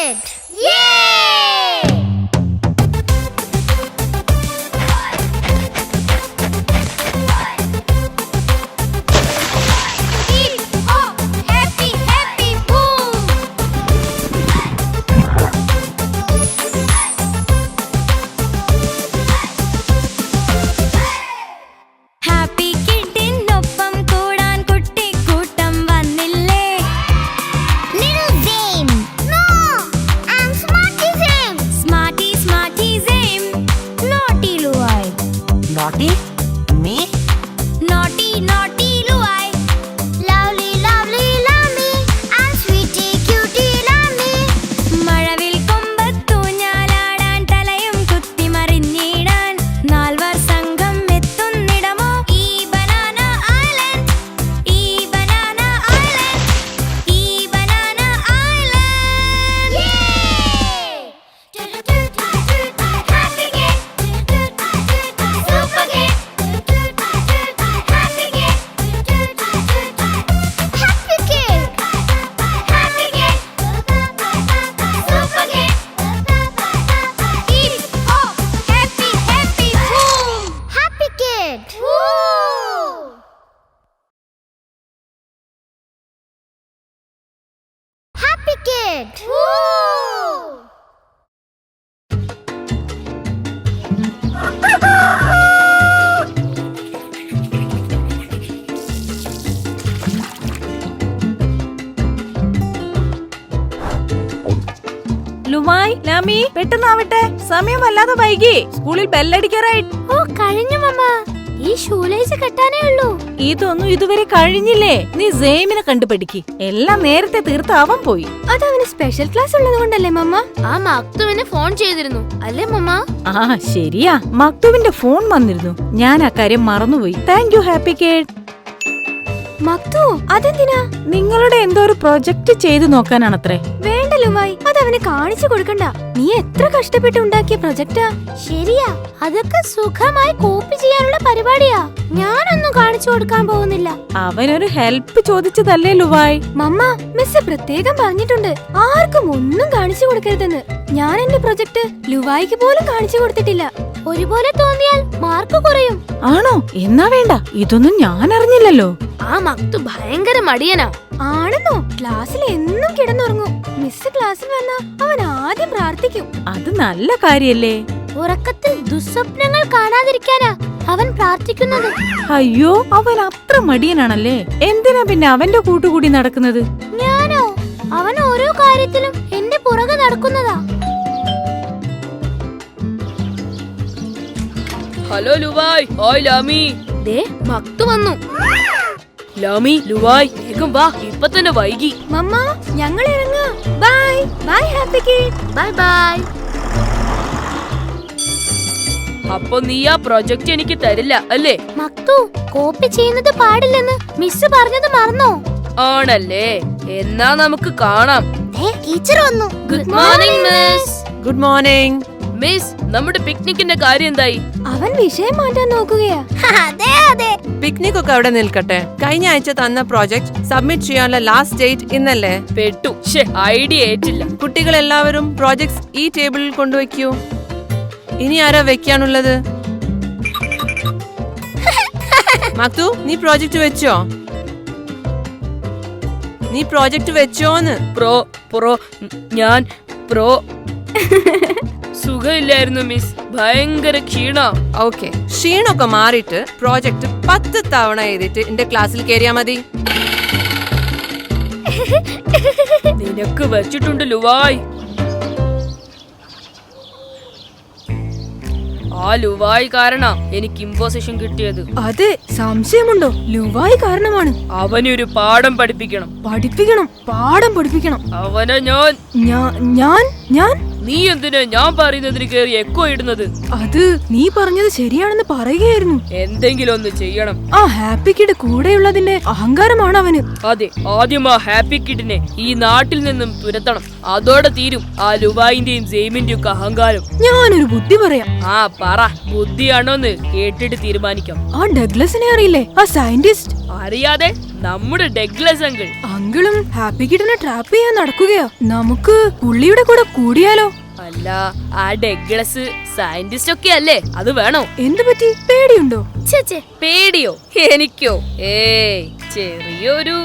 Kid! Yay! Hip hop, happy, happy, boom! Happy Kidinnoppam koodan kuttikootam vannille. Little Zane. No, I'm Smarty Zane. Smarty, Smarty Zane. Naughty Luai. Naughty? Me? Naughty, naughty Luai. Lovely, lovely Lammy. I'm sweetie, cutie Lammy. മഴവിൽ കൊമ്പത്തു ഞാലാടാൻ തലയും കുത്തി മറിഞ്ഞിടാൻ നാൽവർ സംഘം എത്തുന്നിടമോ ഈ banana island, ഈ banana island, ഈ banana island. Happy Kid, Super Kid, Happy Kid, Happy Kid, Happy Kid, Super Kid, Hip hop, happy, happy, boom. Happy Kid. Woo! Happy Kid. Woo! ലുമായി, ലാമി, പെട്ടെന്നാവട്ടെ, സമയം വല്ലാതെ വൈകി. സ്കൂളിൽ ബെല്ലടിക്കാറായി. ഓ കഴിഞ്ഞു മമ്മ, ഈ ഷൂലേസ് കെട്ടാനേ ഉള്ളൂ. ഇതൊന്നും ഇതുവരെ കഴിഞ്ഞില്ലേ? നീ സെയിമിനെ കണ്ടുപിടിക്ക്. എല്ലാം നേരത്തെ തീർത്താവാൻ പോയി. അതവന് സ്പെഷ്യൽ ക്ലാസ് ഉള്ളത് കൊണ്ടല്ലേ മമ്മ? ആ മക്തുവിന് ഫോൺ ചെയ്തിരുന്നു അല്ലേ മമ്മ? ആ ശരിയാ, മക്തുവിന്റെ ഫോൺ വന്നിരുന്നു. ഞാൻ ആ കാര്യം മറന്നുപോയി. Thank you happy kid. മക്തു അതെന്തിനാ? നിങ്ങളുടെ എന്തോ ഒരു പ്രൊജക്ട് ചെയ്തു നോക്കാനാണത്രേ. വേണ്ട ലുവായി, അതവന് കാണിച്ചു കൊടുക്കണ്ട. നീ എത്ര കഷ്ടപ്പെട്ട് ഉണ്ടാക്കിയ പ്രൊജക്റ്റാ. ശരിയാ, അതൊക്കെ സുഖമായി കോപ്പി ചെയ്യാനുള്ള പരിപാടിയാ. ഞാനൊന്നും കാണിച്ചു കൊടുക്കാൻ പോകുന്നില്ല. അവനൊരു ഹെൽപ്പ് ചോദിച്ചതല്ലേ ലുവായ്? മമ്മ, മിസ് പ്രത്യേകം പറഞ്ഞിട്ടുണ്ട് ആർക്കും ഒന്നും കാണിച്ചു കൊടുക്കരുതെന്ന്. ഞാൻ എന്റെ പ്രൊജക്ട് ലുവായിക്ക് പോലും കാണിച്ചു കൊടുത്തിട്ടില്ല. ഒരുപോലെ തോന്നിയാൽ മാർക്ക് കുറയും. ആണോ? എന്നാ വേണ്ട, ഇതൊന്നും ഞാൻ അറിഞ്ഞില്ലല്ലോ. ആ മക്തു ഭയങ്കര മടിയനാ. ആണെന്നോ? ക്ലാസ്സിൽ എന്നും കിടന്നുറങ്ങും. മിസ് ക്ലാസ്സിൽ വന്നാ അവൻ ആദ്യം പ്രാർത്ഥിക്കും. അത് നല്ല കാര്യല്ലേ? ഉറക്കത്തിൽ ദുസ്വപ്നങ്ങൾ കാണാതിരിക്കാനാ അവൻ പ്രാർത്ഥിക്കുന്നത്. അയ്യോ, അവൻ അത്ര മടിയനാണല്ലേ? എന്തിനാ പിന്നെ അവന്റെ കൂട്ടുകൂടി നടക്കുന്നത്? ഞാനോ? അവൻ ഓരോ കാര്യത്തിലും എന്റെ പുറകെ നടക്കുന്നതാ. ഹലോ ലുവായ്. ഹായ് ലാമി. ദേ മക്തു വന്നു. ലാമി, ലുവായ്, വേഗം വാ, ഇപ്പൊ തന്നെ വൈകി. മമ്മ, ഞങ്ങൾ ഇറങ്ങാം. Bye bye happy kid. Bye bye. അപ്പൊ നീ ആ പ്രൊജക്ട് എനിക്ക് തരില്ല അല്ലേ? മക്തു, കോപ്പി ചെയ്യുന്നത് പാടില്ലെന്ന് മിസ് പറഞ്ഞത് മറന്നോ? ആണല്ലേ? എന്നാ നമുക്ക് കാണാം. ടീച്ചർ വന്നു. Good morning miss. Good morning. Miss, നമ്മുടെ പിക്നിക്കിന്റെ കാര്യം എന്തായി? അവൻ വിഷയം മാറ്റാൻ നോക്കുകയാ. അതെ അതെ. പിക്നിക് ഒക്കെ അവിടെ നിൽക്കട്ടെ. കഴിഞ്ഞ ആഴ്ച തന്ന പ്രോജക്ട് സബ്മിറ്റ് ചെയ്യാനുള്ള ലാസ്റ്റ് ഡേറ്റ് ഇന്നല്ലേ? പെട്ടു. ഐഡിയ ഏറ്റില്ല. കുട്ടികൾ എല്ലാവരും പ്രോജക്ട്സ് ഈ ടേബിളിൽ കൊണ്ടുവയ്ക്കൂ. ഇനി ആരാ വെക്കാനുള്ളത്? മക്തു, നീ പ്രോജക്ട് വെച്ചോ? നീ പ്രോജക്ട് വെച്ചോന്ന്? ഞാൻ സുഖമില്ലായിരുന്നു മിസ്, ഭയങ്കര ക്ഷീണ. ഓക്കെ, ക്ഷീണൊക്കെ മാറിയിട്ട് പ്രോജക്ട് 10 തവണ എഴുതിട്ട് എന്റെ ക്ലാസ്സിൽ കയറിയാ മതി. നിനക്ക് വെച്ചിട്ടുണ്ട് ലുവായ്. ആ ലുവായ് കാരണ എനിക്ക് ഇമ്പോസിഷൻ കിട്ടിയത്. അതെ, സംശയമുണ്ടോ? ലുവായ് കാരണമാണ്. അവനൊരു പാഠം പഠിപ്പിക്കണം. പാഠം പഠിപ്പിക്കണം. അവനെ ഞാൻ നീ എന്തിനാ ഞാൻ പറയുന്നതിന് കേറി എക്കോ ഇടുന്നത്? അത് നീ പറഞ്ഞത് ശരിയാണെന്ന് പറയുകയായിരുന്നു. എന്തെങ്കിലും ഒന്ന് ചെയ്യണം. ആ ഹാപ്പി കിഡ് കൂടെയുള്ളതിന്റെ അഹങ്കാരമാണ് അവന്. അതെ, ആദ്യം ആ ഹാപ്പി കിഡിനെ ഈ നാട്ടിൽ നിന്നും തുരത്തണം. അതോടെ തീരും ആ ലുവായിന്റെയും സെയിമിന്റെയും ഒക്കെ അഹങ്കാരം. ഞാനൊരു ബുദ്ധി പറയാം. ആ പറ, ബുദ്ധിയാണോന്ന് കേട്ടിട്ട് തീരുമാനിക്കാം. ആ ഡഗ്ലസിനെ അറിയില്ലേ? ആ സയന്റിസ്റ്റ്. അറിയാതെ നമ്മുടെ ഡഗ്ലസ് അങ്കിൾ. അങ്കിളും ഹാപ്പി കിഡിനെ ട്രാപ്പ് ചെയ്യാൻ നടക്കുകയാ. നമുക്ക് പുള്ളിയുടെ കൂടെ കൂടിയാലോ? അല്ല, ആ ഡഗ്ലസ് സയന്റിസ്റ്റ് ഒക്കെ അല്ലേ, അത് വേണോ? എന്തു പറ്റി? പേടിയുണ്ടോ? പേടിയോ? എനിക്കോ? ഏയ്, ചെറിയൊരു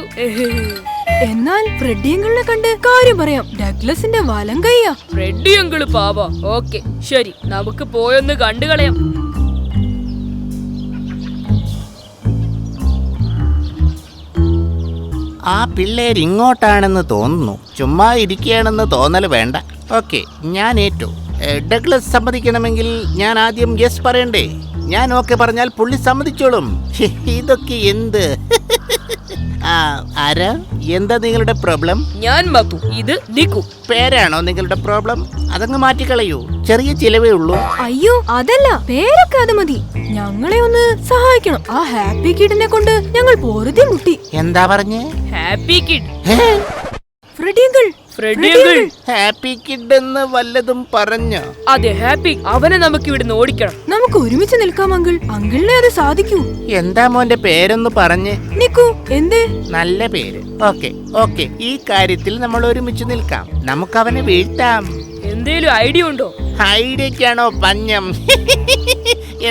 എന്നാൽ ഫ്രെഡി അങ്കിളിനെ കണ്ട് കാര്യം പറയാം. ഡഗ്ലസിന്റെ വലം കയ്യാ. ഫ്രെഡി അങ്കിള് പാവാ. ഓക്കെ, ശരി, നമുക്ക് പോയൊന്ന് കണ്ടു കളയാം. ആ പിള്ളേർ ഇങ്ങോട്ടാണെന്ന് തോന്നുന്നു. ചുമ്മാ ഇരിക്കുകയാണെന്ന് തോന്നൽ വേണ്ട. ഓക്കെ, ഞാൻ ഏറ്റു. ഡഗ്ലസ് സമ്മതിക്കണമെങ്കിൽ ഞാൻ ആദ്യം യെസ് പറയണ്ടേ? ഞാൻ ഓക്കെ പറഞ്ഞാൽ പുള്ളി സമ്മതിച്ചോളും. ഇതൊക്കെ എന്ത്? ആരാ? എന്താ നിങ്ങളുടെ പ്രോബ്ലം? ഞാൻ മധു, ഇത് ദിക്കു. പേരാണോ നിങ്ങളുടെ പ്രോബ്ലം? അതങ്ങ് മാറ്റിക്കളയൂ, ചെറിയ ചിലവേ ഉള്ളൂ. അയ്യോ, അതല്ല, പേരൊക്കെ അത് മതി. ഞങ്ങളെ ഒന്ന് സഹായിക്കണം. ആ ഹാപ്പി കിഡിനെ കൊണ്ട് ഞങ്ങൾ പൊറുതി മുട്ടി. എന്താ പറഞ്ഞേ? Happy kid. Freddy uncle, Freddy uncle. Happy kid എന്ന് വല്ലതും പറഞ്ഞോ? അതെ, ഹാപ്പി. അവനെ നമുക്ക് ഇവിടുന്ന് ഓടിക്കണം. നമുക്ക് ഒരുമിച്ച് നിൽക്കാം അങ്കിൾ. അങ്കിളിനെ അത് സാധിക്കൂ. എന്താ മോന്റെ പേരൊന്ന് പറഞ്ഞ്? നിക്കു. എന്തേ? നല്ല പേര്. ഓക്കെ ഓക്കെ, ഈ കാര്യത്തിൽ നമ്മൾ ഒരുമിച്ച് നിൽക്കാം. നമുക്ക് അവനെ വീഴ്ത്താം. എന്തേലും ഐഡിയ ഉണ്ടോ? ഐഡിയക്കാണോ പഞ്ഞം?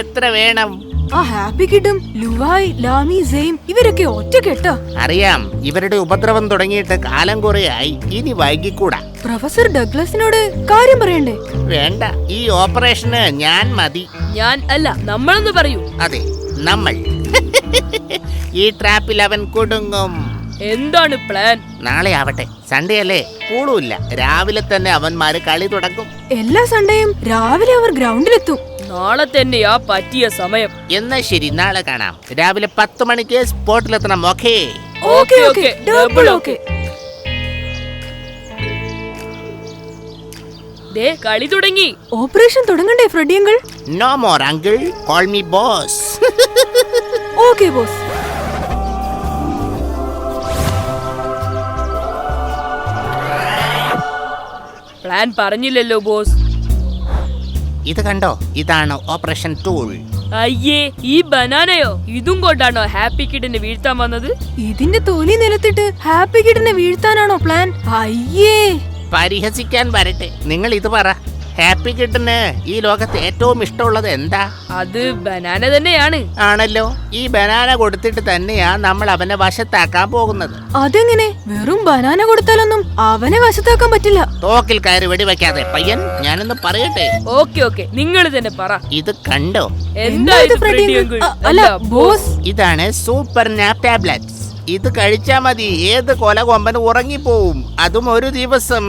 എത്ര വേണം? ആ ഹാപ്പി കിഡും ലുവായ്, ലാമി, സെയിം ഇവരൊക്കെ ഒറ്റക്കെട്ടാ. അറിയാം, ഇവരുടെ ഉപദ്രവം തുടങ്ങിയിട്ട് കാലം കുറയായി. ഇനി വൈകിക്കൂടാ. പ്രൊഫസർ ഡഗ്ലസിനോട് കാര്യം പറയണ്ടേ? വേണ്ട, ഈ ഓപ്പറേഷന് ഞാൻ മതി. ഞാൻ അല്ല, നമ്മളെന്ന് പറയൂ. അതെ, നമ്മൾ. ഈ ട്രാപ്പിൽ അവൻ കുടുങ്ങും. എന്താണ് പ്ലാൻ? നാളെ ആവട്ടെ, സൺഡേ അല്ലേ, കൂളുമില്ല. രാവിലെ തന്നെ അവന്മാര് കളി തുടങ്ങും. എല്ലാ സൺഡേയും രാവിലെ അവർ ഗ്രൗണ്ടിലെത്തും. നാളെ തന്നെയാ പറ്റിയ സമയം. എന്നാ ശരി, നാളെ കാണാം. രാവിലെ 10 മണിക്ക് സ്പോട്ടിലെത്തണം. Okay? Okay okay, double okay. ദേ, കളി തുടങ്ങി. ഓപ്പറേഷൻ തുടങ്ങണ്ടേ Freddy uncle? No more uncle, call me boss. Okay boss. Plan പറഞ്ഞില്ലല്ലോ ബോസ്. ഇത് കണ്ടോ, ഇതാണ് ഓപ്പറേഷൻ ടൂൾ. അയ്യേ, ഈ ബനാനയോ? ഇതും കൊണ്ടാണോ ഹാപ്പി കിഡിനെ വീഴ്ത്താൻ വന്നത്? ഇതിന്റെ തൊലി നിലത്തിട്ട് ഹാപ്പി കിഡിനെ വീഴ്ത്താനാണോ പ്ലാൻ? അയ്യേ. പരിഹസിക്കാൻ വരട്ടെ, നിങ്ങൾ ഇത് പറ. ഹാപ്പി കിഡിന് ഈ ലോകത്ത് ഏറ്റവും ഇഷ്ടമുള്ളത് എന്താ? അത് ബനാന തന്നെയാണ്. ആണല്ലോ, ഈ ബനാന കൊടുത്തിട്ട് തന്നെയാ നമ്മൾ അവനെ വശത്താക്കാൻ പോകുന്നത്. അതെങ്ങനെ? വെറും ബനാന കൊടുത്താലൊന്നും അവനെ വശത്താക്കാൻ പറ്റില്ല. തോക്കിൽ കയറി വെടിവെക്കാതെ പയ്യൻ, ഞാനൊന്ന് പറയട്ടെ. ഓക്കെ ഓക്കെ, നിങ്ങൾ തന്നെ പറ. ഇത് കണ്ടോ? എന്താ ഇത് ഫ്രെഡി അങ്കിൾ? അല്ല ബോസ്, ഇതാണ് സൂപ്പർ നാപ്പ് ടാബ്ലറ്റ്സ്. ഇത് കഴിച്ചാ മതി, ഏത് കൊലകൊമ്പൻ ഉറങ്ങിപ്പോവും, അതും ഒരു ദിവസം.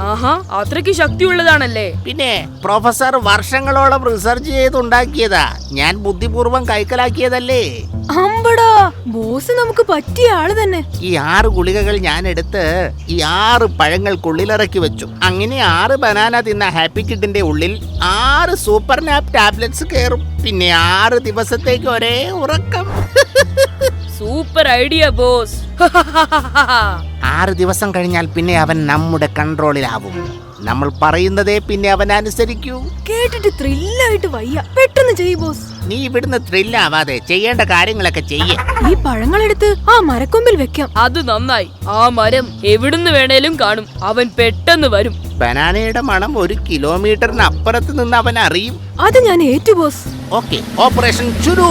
ആഹാ, അത്രയ്ക്ക് ശക്തിയുള്ളതാണല്ലേ? പിന്നെ പ്രൊഫസർ വർഷങ്ങളോളം റിസർച്ച് ചെയ്തുണ്ടാക്കിയതാ. ഞാൻ ബുദ്ധിപൂർവം കൈക്കലാക്കിയതല്ലേ. അമ്പടാ, ബോസ് നമുക്ക് പറ്റിയ ആള് തന്നെ. ഈ 6 ഗുളികകൾ ഞാൻ എടുത്ത് ഈ 6 പഴങ്ങൾക്കുള്ളിലിറക്കി വെച്ചു. അങ്ങനെ 6 ബനാന തിന്ന ഹാപ്പി കിഡിന്റെ ഉള്ളിൽ 6 സൂപ്പർ നാപ്പ് ടാബ്ലറ്റ്സ് കയറും. പിന്നെ 6 ദിവസത്തേക്ക് ഒരേ ഉറക്കം. Super idea boss. 6 ദിവസം കഴിഞ്ഞാൽ പിന്നെ അവൻ നമ്മുടെ കൺട്രോളിലാവും. നമ്മൾ പറയുന്നതേ പിന്നെ അവൻ അനുസരിക്കൂ. കേട്ടിട്ട് ത്രില്ലായിട്ട് വയ്യ. പെട്ടെന്ന് ചെയ്യ് ബോസ്. നീ ഇവിടുന്ന് ത്രില്ലാവാതെ ചെയ്യേണ്ട കാര്യങ്ങളൊക്കെ ചെയ്യേ. ഈ പഴങ്ങളെടുത്ത് ആ മരക്കൊമ്പിൽ വെക്കാം. അത് നന്നായി. ആ മരം എവിടുന്ന് വേണേലും കാണും. അവൻ പെട്ടെന്ന് വരും. ബനാനയുടെ മണം 1 കിലോമീറ്ററിന് അപ്പുറത്ത് നിന്ന് അവൻ അറിയും. അത് ഞാൻ ഏറ്റു ബോസ്. ഓക്കെ, ഓപ്പറേഷൻ ശുരു.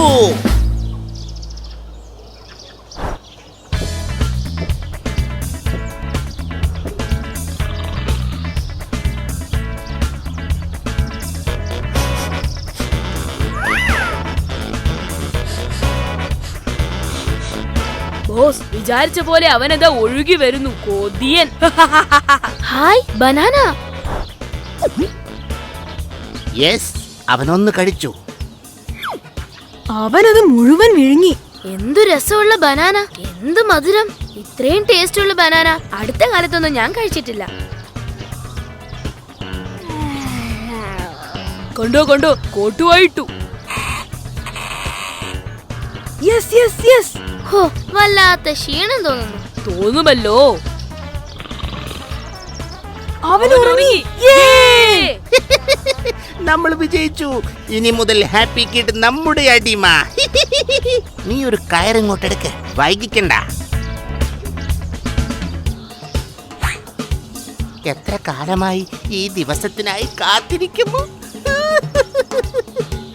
ബോസ്, വിചാരിച്ച പോലെ അവനതാ ഒഴുകി വരുന്നു. കൊതിയൻ. Hi banana. യെസ്, അവനൊന്ന് കഴിച്ചു. അവനത് മുഴുവൻ വിഴുങ്ങി. എന്തു രസമുള്ള ബനാന, എന്ത് മധുരം. ഇത്രയും ടേസ്റ്റ് ഉള്ള ബനാന അടുത്ത കാലത്തൊന്നും ഞാൻ കഴിച്ചിട്ടില്ല. കണ്ടോ കണ്ടോ, കോട്ടുവായിട്ടു. Yes yes yes. ഹോ, വല്ലാത്ത ക്ഷീണം തോന്നുന്നു. തോന്നുമല്ലോ. അവൻ ഉറങ്ങി. നമ്മൾ വിജയിച്ചു. ഇനി മുതൽ ഹാപ്പി കിഡ് നമ്മുടെ അടിമ. നീ ഒരു കയറിങ്ങോട്ട് എടുക്ക, വൈകിക്കണ്ട. എത്ര കാലമായി ഈ ദിവസത്തിനായി കാത്തിരിക്കുന്നു.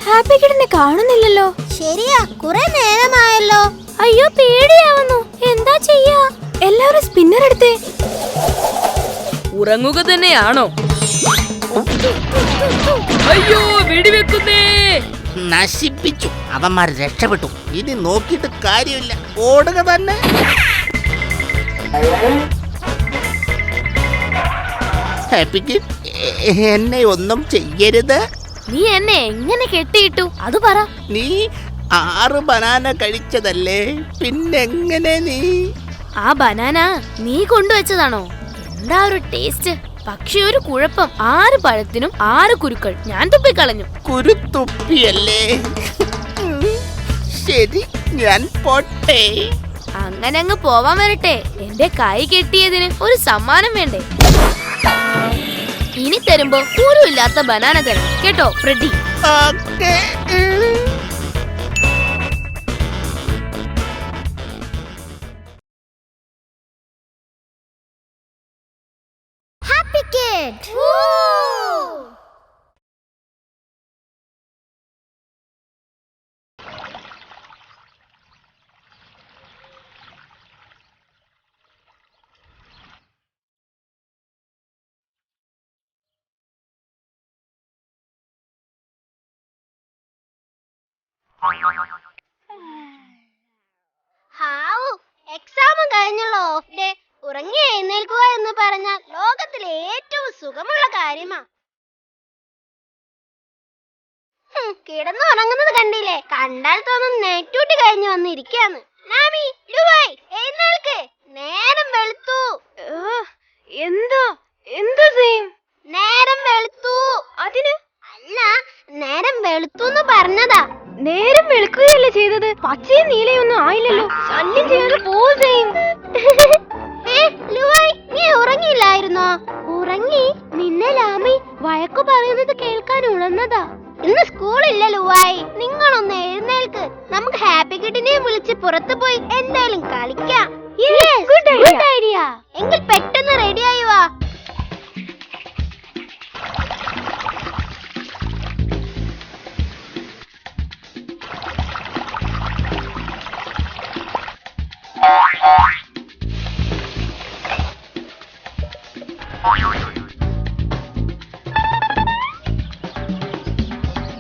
ഹാപ്പി കിഡിനെ കാണുന്നില്ലല്ലോ. ശരിയാ, കുറെ നേരമായല്ലോ. അയ്യോ, പേടിയാവുന്നു. എന്താ ചെയ്യാ? എല്ലാവരും സ്പിന്നർ എടുത്തേ. ഉറങ്ങുക തന്നെയാണോ? അയ്യോ, വെടിവെക്കുന്നേ. നശിപ്പിച്ചു. അവന്മാർ രക്ഷപ്പെട്ടു. ഇനി നോക്കിയിട്ട് കാര്യമില്ല, ഓടുക തന്നെ. ഹാപ്പി കിഡ്, എന്നെ ഒന്നും ചെയ്യരുത്. നീ എന്നെ എങ്ങനെ കെട്ടിയിട്ടു അത് പറ. നീ 6 ബനാന കഴിച്ചതല്ലേ, പിന്നെങ്ങനെ നീ? ആ ബനാന നീ കൊണ്ടുവച്ചതാണോ? എന്താ ഒരു ടേസ്റ്റ്. പക്ഷെ ഒരു കുഴപ്പം, 6 പഴത്തിനും 6 കുരുക്കൾ ഞാൻ തുപ്പിക്കളഞ്ഞു. കുരുത്തുപ്പിയല്ലേ? ശരി, ഞാൻ പോട്ടെ. അങ്ങനെ അങ്ങ് പോവാൻ വരട്ടെ. എന്റെ കൈ കെട്ടിയതിന് ഒരു സമ്മാനം വേണ്ടേ? ഇനി തരുമ്പോ കുരുമില്ലാത്ത ബനാന തരും കേട്ടോ ഫ്രെഡി. ഓക്കേ. Happy kid. ഹാവു, എക്സാം കഴിഞ്ഞുള്ള ഓഫ് ഡേ. ഉറങ്ങി എഴുന്നേൽക്കുക എന്ന് പറഞ്ഞാൽ ലോകത്തിലെ ഏറ്റവും സുഖമുള്ള കാര്യമാ. കിടന്നു ഉറങ്ങുന്നത് കണ്ടില്ലേ? കണ്ടാൽ തോന്നും നൈറ്റ് ഡ്യൂട്ടി കഴിഞ്ഞു വന്നിരിക്കാന്ന്. നാമി, ലുവായ്, എഴുന്നേൽക്ക്. നേരം വെളുത്തു. എന്താ എന്താ സെയിം? നേരം വെളുത്തു. അതിന് അല്ല, നേരം വെളുത്തു പറഞ്ഞതാ. നേരം വെളുക്കുകയല്ലേ ചെയ്തത്? പച്ചയും നീലയൊന്നും ആയില്ലല്ലോ. ശല്യം ചെയ്യാതെ പോ സെയിം. ലുവായ്, നീ ഉറങ്ങിയില്ലായിരുന്നോ? ഉറങ്ങി? നിന്നെ ലാമി വഴക്കു പറയുന്നത് കേൾക്കാൻ ഉണർന്നതാ. ഇന്ന് സ്കൂളില്ല ലുവായ്. നിങ്ങളൊന്ന് എഴുന്നേൽക്ക്. നമുക്ക് ഹാപ്പി കിഡിനെ വിളിച്ച് പുറത്തു പോയി എന്തായാലും കളിക്കാം. Good idea. എങ്കിൽ പെട്ടെന്ന് റെഡിയായി വാ.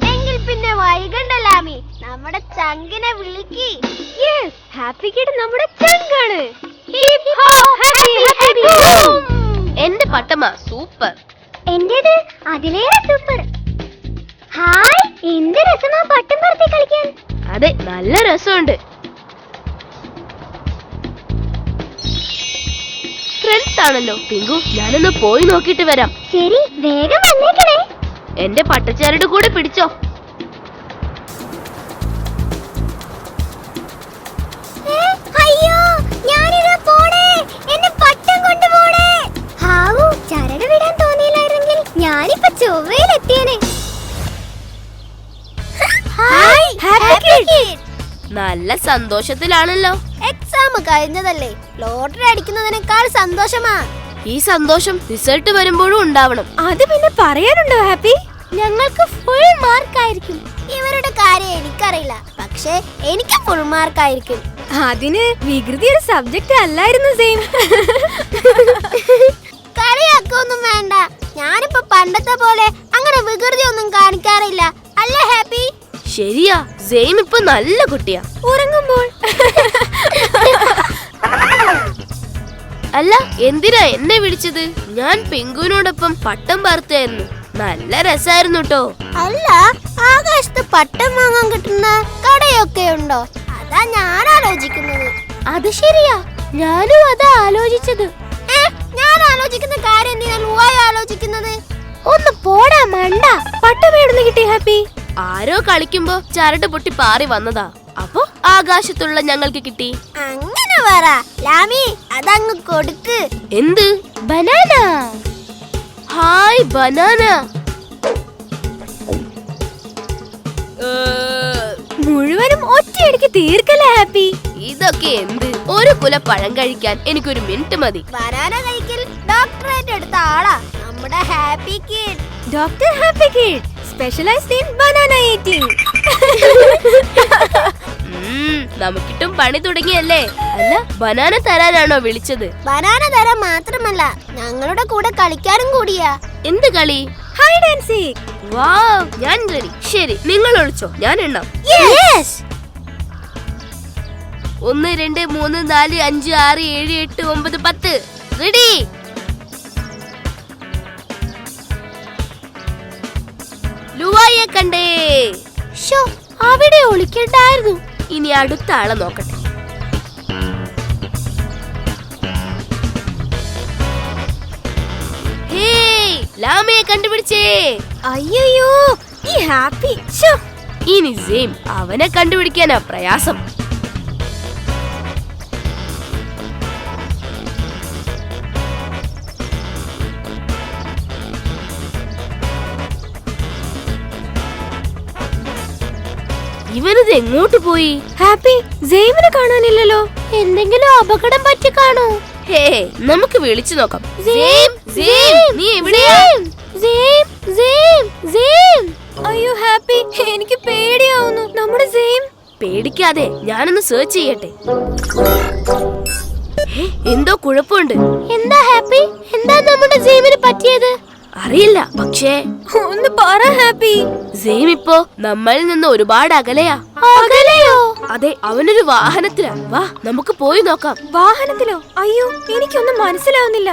എങ്കിൽ പിന്നെ വൈകണ്ടല്ലാമി, നമ്മുടെ ചങ്കിനെ വിളിക്കി. ഹാപ്പി കിഡ് നമ്മുടെ ചങ്കാണ്. എന്റെ പട്ടമ സൂപ്പർ. എന്റേത് അതിലേറെ സൂപ്പർ. ഹായ്, എന്ത് രസമാ പട്ടം പറത്തി കളിക്കാൻ. അതെ, നല്ല രസമുണ്ട്. ഫ്രണ്ട്സ് ആണല്ലോ. പിങ്കു, ഞാനൊന്ന് പോയി നോക്കിട്ട് വരാം. ശരി, വേഗം വന്നേക്കണേ. എന്റെ പട്ടച്ചാരുടെ കൂടെ പിടിച്ചോ. അയ്യോ, ഞാനിതാ പോണേ. എന്നെ പട്ടം കൊണ്ടുപോണേ. ഹാവു, ചരട് വിടാൻ തോന്നിയില്ലായിരുന്നെങ്കിൽ ഞാനിപ്പോ ചൊവ്വയിലെത്തിയേനെ. Hi, happy kid. നല്ല സന്തോഷത്തിലാണല്ലോ. Exam കഴിഞ്ഞതല്ലേ, lottery അടിക്കുന്നതിനേക്കാൾ സന്തോഷമാ. ഈ സന്തോഷം റിസൾട്ട് വരുമ്പോഴും ഉണ്ടാവണം. അത് പിന്നെ പറയാനുണ്ടോ ഹാപ്പി? ഞങ്ങൾക്ക് ഫുൾ മാർക്ക് ആയിരിക്കും. ഇവരുടെ കാര്യം എനിക്കറിയില്ല, പക്ഷേ എനിക്ക് ഫുൾ മാർക്ക് ആയിരിക്കും. അതിന് വികൃതി ഒരു സബ്ജക്റ്റ് അല്ലായിരുന്നു സെയിം. കളിയാക്കൊന്നും വേണ്ട. ഞാനിപ്പോ പണ്ടത്തെ പോലെ അങ്ങനെ വികൃതി ഒന്നും കാണിക്കാറില്ല. അല്ല ഹാപ്പി? ശരിയാ, സെയിം ഇപ്പൊ നല്ല കുട്ടിയാ. ഉറങ്ങുമ്പോൾ അല്ല, എന്തിനാ എന്നെ വിളിച്ചത്? ഞാൻ പിങ്കുവിനോടൊപ്പം പട്ടം പറത്തായിരുന്നു. നല്ല രസായിരുന്നു കേട്ടോ. അല്ല, ആകാശത്ത് പട്ടം വാങ്ങാൻ കിട്ടുന്ന കടയൊക്കെ ഉണ്ടോ? അതാ ഞാൻ ആലോചിക്കുന്നത്. അത് ശരിയാ, ഞാനും അതാ ആലോചിച്ചത്. ഞാൻ ആലോചിക്കുന്ന കാര്യം എന്തിനാ ലുവായി ആലോചിക്കുന്നത്? ഒന്ന് പോടാ മണ്ട. പട്ടം എവിടുന്ന് കിട്ടി ഹാപ്പി? ആരോ കളിക്കുമ്പോ ചരട് പൊട്ടി പാറി വന്നതാ. അപ്പൊ ആകാശത്തുള്ള ഞങ്ങൾക്ക് കിട്ടി. അങ്ങനെ പറ ലാമി, അതങ്ങ് കൊടുക്ക്. എന്ത്? ബനാന. Hi banana. മുഴുവനും ഒറ്റയടിക്ക് തീർക്കല്ലേ ഹാപ്പി. ഇതൊക്കെ എന്ത്? ഒരു കുല പഴം കഴിക്കാൻ എനിക്കൊരു മിനിറ്റ് മതി. ബനാന കഴിക്കൽ ഡോക്ടറേറ്റ് എടുത്ത ആളാ നമ്മുടെ happy kid. Doctor happy kid specialised in banana eating. നമുക്കിട്ടും പണി തുടങ്ങിയല്ലേ? അല്ല, ബനാന തരാനാണോ വിളിച്ചത്? ബനാന തരാൻ മാത്രമല്ല, ഞങ്ങളുടെ കൂടെ കളിക്കാനും കൂടിയാ. എന്ത് കളി? Hide and seek. വാവ്, ഞാൻ റെഡി. ശരി, നിങ്ങൾ ഒളിച്ചോ, ഞാൻ എണ്ണാം. യെസ്. 1 2 3 4 5 6 7 8 9 10. റെഡി. ലുവായെ കണ്ടേ. ഷോ, അവിടെ ഒളിക്കണ്ടായിരുന്നു. ഇനി അടുത്ത ആളെ നോക്കട്ടെ. ഹേയ്, ലാമയെ കണ്ടുപിടിച്ചേ. അയ്യോ, ഈ ഹാപ്പി. ഷോ, ഇനി സെയിം, അവനെ കണ്ടുപിടിക്കാനാ പ്രയാസം. ഇവനിത് എങ്ങോട്ട് പോയി? ഹാപ്പി, സെയിമിനെ കാണാനില്ലല്ലോ. എന്തെങ്കിലും അപകടം പറ്റി കാണോ? ഹേ, നമുക്ക് വിളിച്ചു നോക്കാം. സെയിം, സെയിം, നീ എവിടെയാ? Same, same, same. അയ്യോ ഹാപ്പി, എനിക്ക് പേടിയാവുന്നു. നമ്മുടെ സെയിം. പേടിക്കാതെ, ഞാനൊന്ന് സെർച്ച് ചെയ്യട്ടെ. എന്തോ കുഴപ്പമുണ്ട്. എന്താ ഹാപ്പി? എന്താ നമ്മുടെ സെയിമിന് പറ്റിയത്? അറിയില്ല, പക്ഷേ ഒന്ന് പറ ഹാപ്പി. സെയിം ഇപ്പോ നമ്മളിൽ നിന്ന് ഒരുപാട് അകലെയാ. അകലെയോ? അതെ, അവനൊരു വാഹനത്തിലാ. വാ, നമുക്ക് പോയി നോക്കാം. വാഹനത്തിലോ? അയ്യോ, എനിക്കൊന്നും മനസ്സിലാവുന്നില്ല.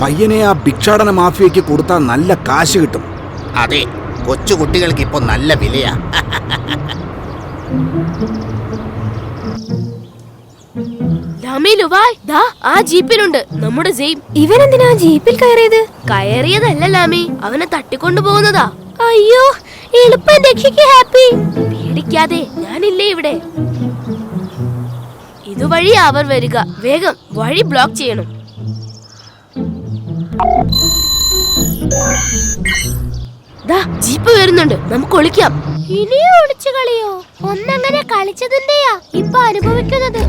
പയ്യനെ ആ ഭിക്ഷാടന മാഫിയയ്ക്ക് കൊടുത്താൽ നല്ല കാശ് കിട്ടും. അതെ, കൊച്ചു കുട്ടികൾക്ക് ഇപ്പൊ നല്ല വിലയാ. ലാമി, ലുവായ്, ദാ ആ ജീപ്പിലുണ്ട് നമ്മുടെ സെയിം. ഇവനെന്തിനാ ജീപ്പിൽ കയറിയത്? കയറിയതല്ല ലാമി, അവനെ തട്ടിക്കൊണ്ടു പോകുന്നതാ. അയ്യോ, എളുപ്പം രക്ഷിക്ക് ഹാപ്പി. പേടിക്കാതെ, ഞാനില്ലേ ഇവിടെ. ഇതുവഴി അവർ വരിക. വേഗം വഴി ബ്ലോക്ക് ചെയ്യണം. ദാ ജീപ്പ് വരുന്നുണ്ട്, നമുക്ക് ഒളിക്കാം. ഇനിയും ഒളിച്ചു കളിയോ? ഒന്നങ്ങനെ കളിച്ചതിന്റെയാ ഇപ്പൊ അനുഭവിക്കുന്നത്.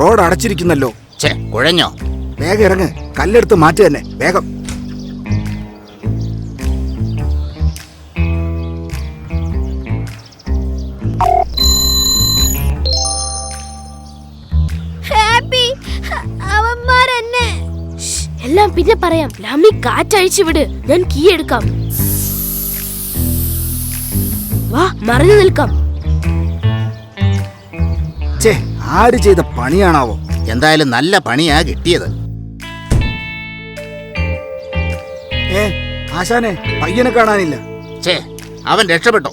റോഡ് അടച്ചിരിക്കുന്നല്ലോ. ഛേ, കുഴഞ്ഞോ? വേഗം ഇറങ്ങ്, കല്ലെടുത്ത് മാറ്റി തന്നെ, വേഗം. ഹാപ്പി, അവന്മാരെന്നെ. എല്ലാം പിന്നെ പറയാം. ലാമി, കാറ്റഴിച്ചു വിട്, ഞാൻ കീ എടുക്കാം. വാ, മറിഞ്ഞു നിൽക്കാം. ഛേ, ആര് ചെയ്ത പണിയാണാവോ? എന്തായാലും നല്ല പണിയാ കിട്ടിയത്. ആശാനെ, പയ്യനെ കാണാനില്ല. ഛേ, അവൻ രക്ഷപ്പെട്ടോ?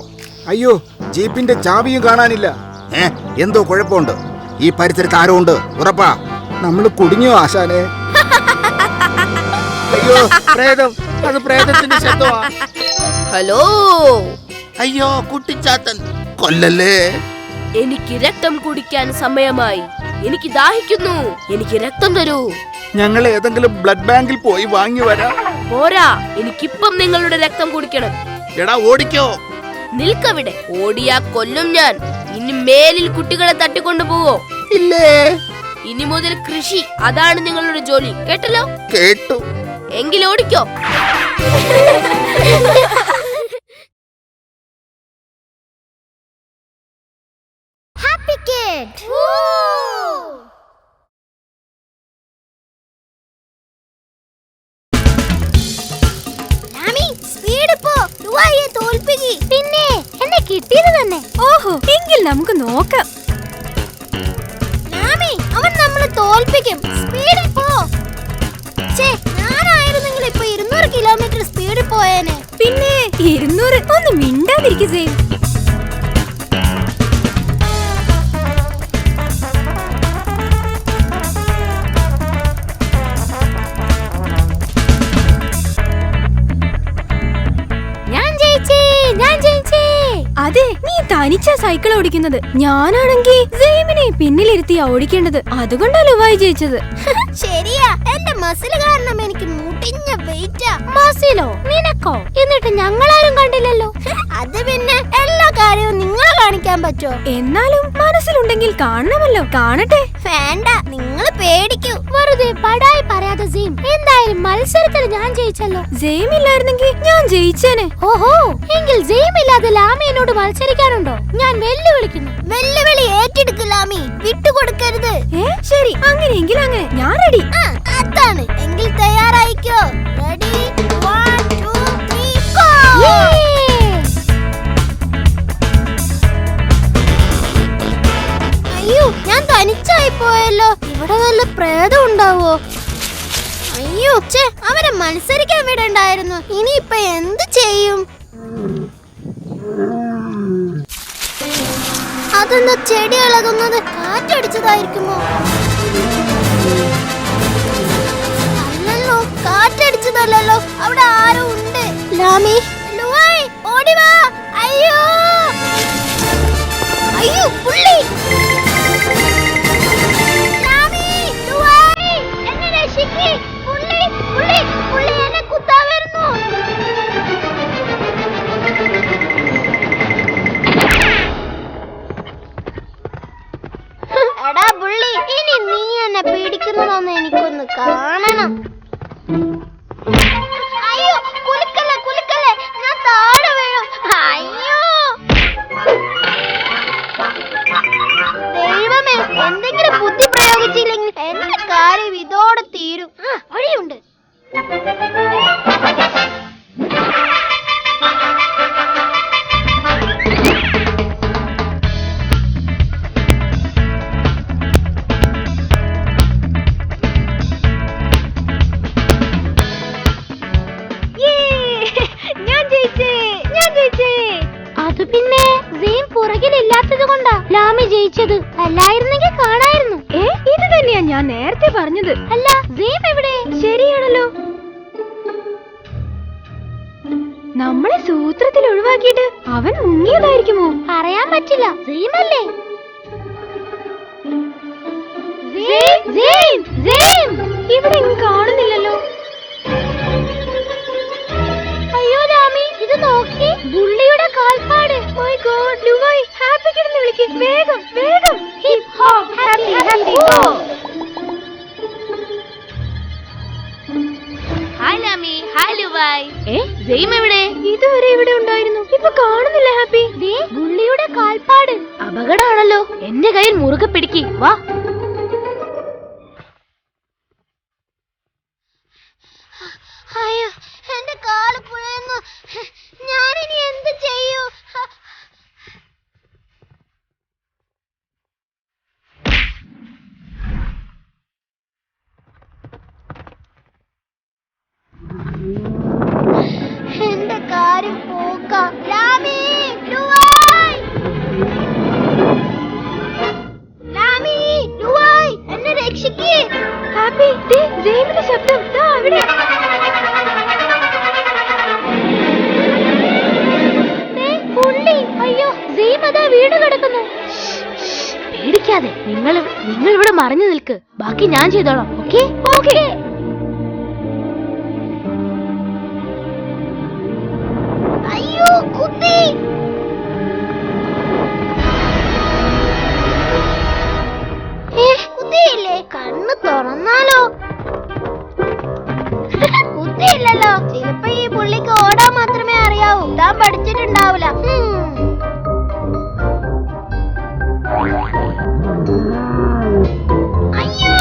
അയ്യോ, ജീപ്പിന്റെ ചാവിയും കാണാനില്ല. എന്തോ കുഴപ്പമുണ്ട്. ഈ പരിസരത്ത് ആരോ ഉണ്ട്, ഉറപ്പാ. നമ്മൾ കുടുങ്ങിയോ ആശാനെ? അയ്യോ, പ്രേതം. അത് പ്രേതത്തിന്റെ ശബ്ദമാ. ഹലോ. അയ്യോ, കുട്ടിച്ചാത്തൻ, കൊല്ലല്ലേ. എനിക്ക് രക്തം കുടിക്കാൻ സമയമായി. എനിക്ക് ദാഹിക്കുന്നു. എനിക്ക് രക്തം തരൂ. ഞങ്ങൾ ഏതെങ്കിലും ബ്ലഡ് ബാങ്കിൽ പോയി വാങ്ങി വരാം. പോരാ, എനിക്കിപ്പം നിങ്ങളുടെ രക്തം കുടിക്കണം. എടാ, ഓടിക്കോ. നിൽക്കവിടെ. ഓടിയാ കൊല്ലും ഞാൻ. ഇനി മേലിൽ കുട്ടികളെ തട്ടിക്കൊണ്ടു പോവോ? ഇല്ലേ. ഇനി മുതൽ കൃഷി, അതാണ് നിങ്ങളുടെ ജോലി. കേട്ടല്ലോ? കേട്ടു. എങ്കിൽ ഓടിക്കോ. Happy kid. ലാമി, സ്പീഡ് പോ. ലുവായെ തോൽപ്പിക്കി. പിന്നെ എന്നെ കിട്ടിയത് തന്നെ. ഓഹോ, എങ്കിൽ നമുക്ക് നോക്കാം. ലാമി, അവൻ നമ്മളെ തോൽപ്പിക്കും. സ്പീഡിൽ പോ. ഛേ, ഞാനായിരുന്നെങ്കിൽ ഇപ്പൊ 200 കിലോമീറ്റർ സ്പീഡിൽ പോയേനെ. പിന്നെ 200 ഒന്ന് മിണ്ടാതിരിക്കേ. അതെ, നീ തനിച്ച സൈക്കിൾ ഓടിക്കുന്നത്. ഞാനാണെങ്കിൽ സെയിമിനെ പിന്നിലിരുത്തിയാ ഓടിക്കേണ്ടത്. അതുകൊണ്ടാ ലുവായി ജയിച്ചത്. ശരിയാ. മസിൽ കാരണം എനിക്ക് മുട്ടിഞ്ഞ വെയിറ്റാ. മസിലോ? നിനക്കോ? എന്നിട്ട് ഞങ്ങളാരും കണ്ടില്ലല്ലോ. അത് പിന്നെ എല്ലാ കാര്യവും നിങ്ങളെ കാണിക്കാൻ പറ്റോ? എന്നാലും മനസ്സിലുണ്ടെങ്കിൽ കാണണമല്ലോ. കാണട്ടെ. വേണ്ട, നിങ്ങൾ പേടിക്കൂ. വെറുതെ പടായി പറയാതെ സീം. എന്തായാലും മത്സരത്തിൽ ഞാൻ ജയിച്ചല്ലോ. ജെയിം ഇല്ലായിരുന്നെങ്കിൽ ഞാൻ ജയിച്ചേനെ. ഓഹോ, എങ്കിൽ ജെയിം ഇല്ലാതെ ലാമി എന്നോട് മത്സരിക്കാനുണ്ടോ? ഞാൻ വെല്ലുവിളിക്കുന്നു. വെല്ലുവിളി ഏറ്റെടുക്ക് ലാമി, വിട്ടുകൊടുക്കരുത്. ശരി, അങ്ങനെയെങ്കിൽ അങ്ങനെ. ഞാൻ റെഡി. അതാണ്. എങ്കിൽ തയ്യാറായിക്കോ. Ready 1 2 3 go. അയ്യോ, ഞാൻ തനിച്ചായി പോയല്ലോ. ഇവിടെ വല്ല പ്രേതം ഉണ്ടാവോ? അയ്യോ ഛേ, അവരെ മത്സരിക്കാൻ വിടണ്ടായിരുന്നു. ഇനിയിപ്പൊ എന്ത് ചെയ്യും? അതെന്താ ചെടി ഇളകുന്നത്? കാറ്റടിച്ചതായിരിക്കുമോ? അല്ലല്ലോ, കാറ്റടിച്ചതല്ലോ. അവിടെ ആരോ ഉണ്ട്. ലാമി, ലുവായ്, ഓടി വാ. അയ്യോ അയ്യോ, പുള്ളി. ലാമി, ലുവായ്, എന്നെ രക്ഷിക്ക്. പുള്ളി പുള്ളി പുള്ളി എന്നെ കുത്താൻ വരുന്നു. എടാ പുള്ളി, ഇനി നീ എന്നെ പേടിക്കുന്നതൊന്ന് എനിക്കൊന്ന് കാണണം. അയ്യോ, കുലുക്കല്ലേ കുലുക്കല്ലേ, ഞാൻ താഴെ വീഴും. അയ്യോ ദൈവമേ, എന്തെങ്കിലും ബുദ്ധി പ്രയോഗിച്ചില്ലെങ്കിൽ എന്റെ കാര്യം ഇതോടെ തീരും. വഴിയുണ്ട്. അത് പിന്നെ സെയിം പുറകിലില്ലാത്തത് കൊണ്ടാ ലാമി ജയിച്ചത്. അല്ലായിരുന്നെങ്കിൽ കാണായിരുന്നു. ഇത് തന്നെയാ ഞാൻ നേരത്തെ പറഞ്ഞത്. അല്ല, സെയിം എവിടെ? ശരിയാണല്ലോ. നമ്മളെ സൂത്രത്തിൽ ഒഴിവാക്കിയിട്ട് അവൻ മുങ്ങിയതായിരിക്കുമോ? പറയാൻ പറ്റില്ല. സെയിം അല്ലേ? ഇവിടെ കാണുന്നില്ലല്ലോ. അയ്യോ ലാമി, ഇത് നോക്കി, ബുള്ളിയുടെ കാൽപ്പാട്. മൈ ഗോഡ്, ലുവായ്, ഹാപ്പി കിഡ്നെ വിളിക്ക്. വേഗം വേഗം. Hip hop happy happy go. Hi ലാമി, ഹായ് ലുവായ്. സെയിം എവിടെ? ഇതുവരെ ഇവിടെ ഉണ്ടായിരുന്നു, ഇപ്പൊ കാണുന്നില്ല. ഹാപ്പി, ബുള്ളിയുടെ കാൽപ്പാട്. അപകടമാണല്ലോ. എന്റെ കയ്യിൽ മുറുകെ പിടിക്ക്. വാ. അയ്യോ, എന്റെ കാല് പുഴയുന്നു. ഞാനിനി എന്ത് ചെയ്യൂ? എന്റെ കാര്യം പോക്കാം. ലാമി, ലുവായ്, ലാമി, ലുവായ്, എന്നെ രക്ഷിക്ക്. ഹാപ്പി, ജെയിമിന്റെ ശബ്ദം ദാ അവിടെ. പുള്ളി, അയ്യോ, സെയിം അതാ വീട് കിടക്കുന്നു. പേടിക്കാതെ, നിങ്ങൾ ഇവിടെ മറിഞ്ഞു നിൽക്ക്. ബാക്കി ഞാൻ ചെയ്തോളാം. Okay okay. അയ്യോ, കുത്തി. കുത്തിയില്ലേ? കണ്ണ് തുറന്നാലോ? കുത്തിയില്ലല്ലോ. ചിലപ്പോ ഈ പുള്ളിക്ക് ഓടാൻ മാത്രമേ അറിയാവൂ. താൻ പഠിച്ചിട്ടുണ്ടാവില്ല. അയ്യോ,